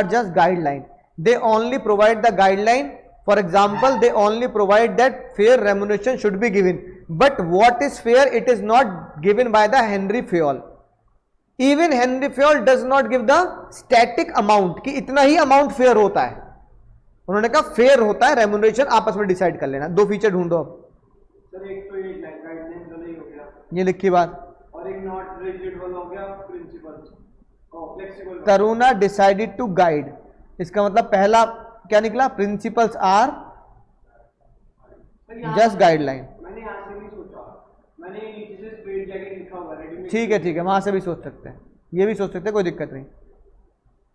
just guideline, they only provide the guideline. For example, they only provide that fair remuneration should be given, but what is fair it is not given by the Henry Fayol. Even Henry Fayol does not give the static amount कि इतना ही amount fair होता है। उन्होंने कहा fair होता है, remuneration आपस में डिसाइड कर लेना। 2 फीचर ढूंढो अब। सर एक तो ये गाइडलाइन तो नहीं हो गया, ये लिखी बात, और एक नॉट रिजिड वाला हो गया principle flexible. Karuna decided to guide, इसका मतलब पहला क्या निकला? Principles are just guideline. मैंने यहाँ से भी सोचा, मैंने नीचे से स्ट्रेट जाके लिखा हुआ रेडीमेड। ठीक है, वहां से भी सोच सकते हैं, ये भी सोच सकते हैं, कोई दिक्कत नहीं।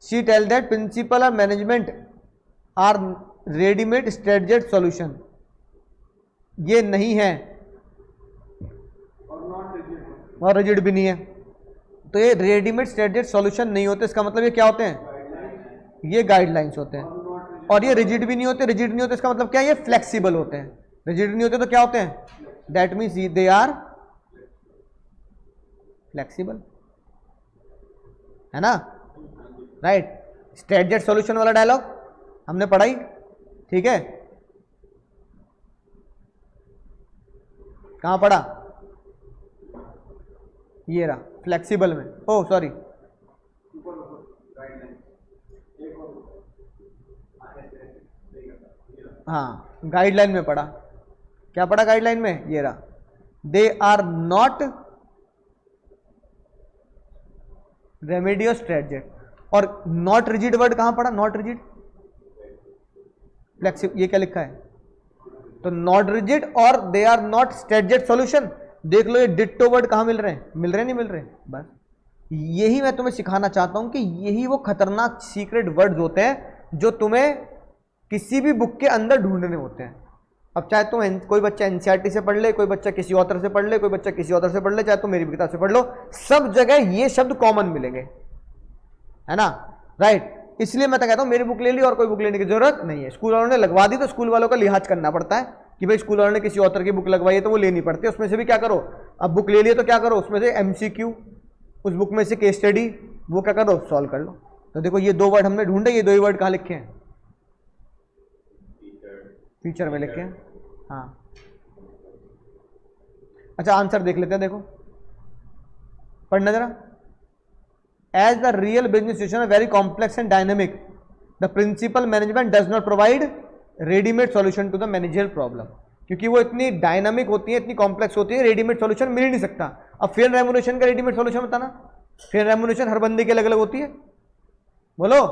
शी टेल दैट प्रिंसिपल और management are readymade straitjacket solution, ये नहीं है और रिजिड भी नहीं है, तो ये रेडीमेड स्ट्रेटजेट सॉल्यूशन नहीं होते। इसका मतलब ये क्या होते हैं? ये गाइडलाइंस होते हैं। और ये रिजिड भी नहीं होते, रिजिड नहीं होते इसका मतलब क्या है? ये फ्लेक्सिबल होते हैं। रिजिड नहीं होते तो क्या होते हैं? That means they are flexible, है ना? राइट। स्ट्रेटजेट सॉल्यूशन वाला डायलॉग हमने पढ़ाई, ठीक है? कहां पढ़ा? ये रहा फ्लेक्सिबल में, ओ सॉरी, हाँ गाइडलाइन में पढ़ा। क्या पढ़ा गाइडलाइन में? ये रहा, दे आर नॉट रेमेडियो स्ट्रेटजेट। और नॉट रिजिड वर्ड कहां पढ़ा? नॉट रिजिड फ्लेक्सिबल, ये क्या लिखा है? तो नॉट रिजिड और दे आर नॉट स्ट्रेटजेट सॉल्यूशन। देख लो ये डिट्टो वर्ड कहां मिल रहे हैं? मिल रहे नहीं मिल रहे? बस यही मैं तुम्हें सिखाना चाहता हूं कि यही वो खतरनाक सीक्रेट वर्ड्स होते हैं जो तुम्हें किसी भी बुक के अंदर ढूंढने होते हैं। अब चाहे तुम कोई बच्चा एनसीईआरटी से पढ़ ले, कोई बच्चा किसी ऑथर से पढ़ ले, कोई बच्चा किसी ऑथर से पढ़ ले, चाहे तुम मेरी भी किताब से पढ़ लो, सब जगह ये शब्द कॉमन मिलेंगे, है ना? राइट। इसलिए मैं तो कहता हूं मेरी बुक ले ली और कोई बुक लेने की जरूरत नहीं है। स्कूल वालों ने लगवा दी तो स्कूल वालों का लिहाज करना पड़ता है कि भाई स्कूल वालों ने किसी ऑथर की बुक लगवाई है तो वो लेनी पड़ती है। उसमें से भी क्या करो, अब बुक ले लिए तो क्या करो, उसमें से एमसीक्यू, उस बुक में से केस स्टडी, वो क्या करो, सॉल्व कर लो। तो देखो ये 2 वर्ड हमने ढूंढे, ये 2 ही वर्ड कहाँ लिखे हैं? फीचर में लिखे हैं, हाँ। अच्छा आंसर देख लेते हैं, देखो पढ़ना जरा। As the real business situation very complex and dynamic, the principle management does not provide readymade solution to the managerial problem. क्योंकि वो इतनी डायनामिक होती है, इतनी कॉम्प्लेक्स होती है, रेडीमेड सॉल्यूशन मिल ही नहीं सकता। अब फेयर रेम्युनरेशन का रेडीमेड सॉल्यूशन बताना, फेयर रेम्युनरेशन हर बंदे की अलग अलग होती है, बोलो।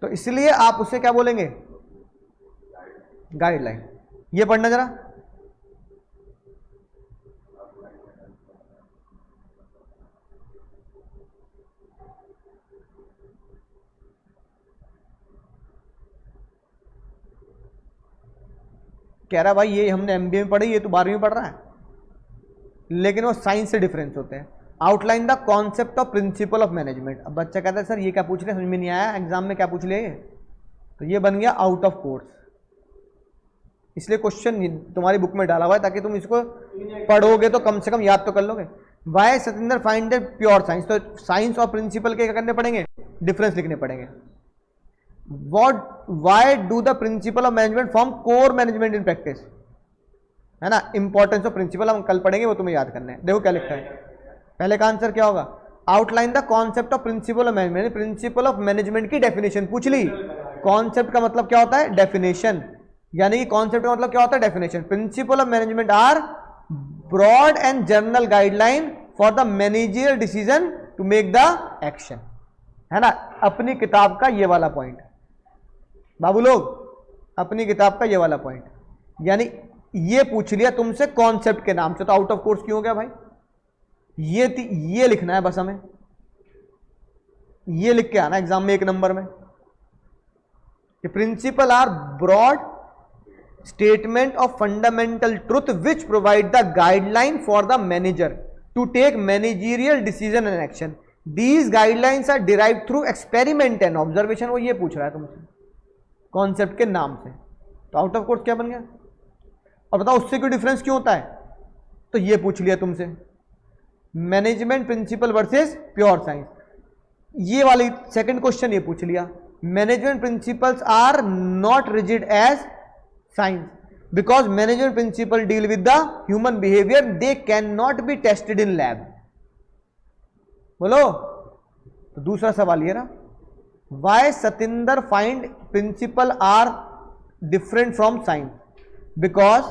तो इसलिए आप उसे क्या बोलेंगे? गाइडलाइन। ये पढ़ना जरा। कह रहा भाई ये हमने एमबीए में पढ़ी, ये तो 12वीं में पढ़ रहा है, लेकिन वो साइंस से डिफरेंस होते हैं। Outline the concept of principal of management. अब बच्चा कहता है सर ये क्या पूछ रहे, समझ में नहीं आया, एग्जाम में क्या पूछ ले, तो ये बन गया आउट ऑफ कोर्स। इसलिए क्वेश्चन तुम्हारी बुक में डाला हुआ है ताकि तुम इसको पढ़ोगे तो कम से कम याद तो कर लोगे। Why Satendra find pure science, तो साइंस और प्रिंसिपल के क्या करने पड़ेंगे? डिफरेंस लिखने पड़ेंगे। Why do the principle of management form core management in practice, है ना? इंपॉर्टेंस ऑफ प्रिंसिपल हम कल पढ़ेंगे, वो तुम्हें याद करना है। देखो क्या लिखा है, पहले का आंसर क्या होगा? Outline the concept of principal of management. Principal of management की डेफिनेशन पूछ ली। कॉन्सेप्ट का मतलब क्या होता है? डेफिनेशन, यानी कि कॉन्सेप्ट का मतलब क्या होता है? Definition. Principle of management are broad and general guideline for the managerial decision to make the action, है ना? अपनी किताब का ये वाला पॉइंट बाबू लोग, अपनी किताब का ये वाला पॉइंट, यानी ये पूछ लिया तुमसे कॉन्सेप्ट के नाम से, तो आउट ऑफ कोर्स क्यों हो गया भाई? ये लिखना है बस, हमें ये लिख के आना एग्जाम में 1 नंबर में कि principle are broad statement of fundamental truth which provide the guideline for the manager to take managerial decision and action. These guidelines are derive through experiment and observation. वो ये पूछ रहा है तुमसे कॉन्सेप्ट के नाम से, तो आउट ऑफ कोर्स क्या बन गया? और बताओ उससे कोई डिफरेंस क्यों होता है? तो ये पूछ लिया तुमसे, management principle versus pure science. ये वाली सेकंड क्वेश्चन ये पूछ लिया, management principles are not rigid as science because management principle deal with the human behaviour, they can not be tested in lab. बोलो। तो दूसरा सवाल ये रहा, why Satinder find principle are different from science because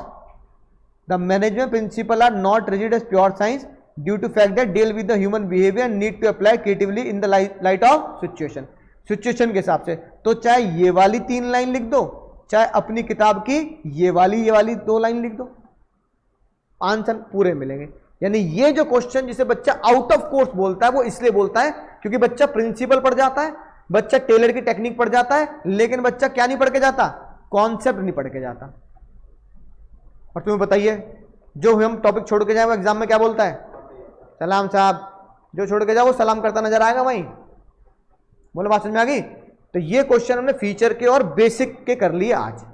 the management principle are not rigid as pure science due to fact that deal with the human behaviour need to apply creatively in the light of situation. Situation के हिसाब से। तो चाहे ये वाली 3 line लिख दो, चाहे अपनी किताब की ये वाली 2 लाइन लिख दो, आंसर पूरे मिलेंगे। यानी ये जो क्वेश्चन जिसे बच्चा आउट ऑफ कोर्स बोलता है वो इसलिए बोलता है क्योंकि बच्चा प्रिंसिपल पढ़ जाता है, बच्चा टेलर की टेक्निक पढ़ जाता है, लेकिन बच्चा क्या नहीं पढ़ के जाता? कॉन्सेप्ट नहीं पढ़ के जाता। और तुम्हें बताइए जो हम टॉपिक छोड़ के जाए वो एग्जाम में क्या बोलता है? सलाम साहब। जो छोड़ के जाओ वो सलाम करता नजर आएगा वहीं। बोलो बात समझ में आ गई? तो ये क्वेश्चन हमने फीचर के और बेसिक के कर लिए आज।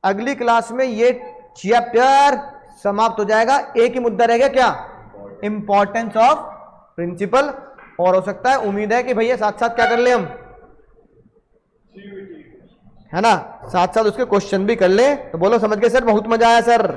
अगली क्लास में ये चैप्टर समाप्त हो जाएगा। एक ही मुद्दा रह गया, क्या? Importance of principle. और हो सकता है, उम्मीद है कि भैया साथ साथ क्या कर ले हम, है ना, साथ साथ उसके क्वेश्चन भी कर ले। तो बोलो समझ गए सर? बहुत मजा आया सर।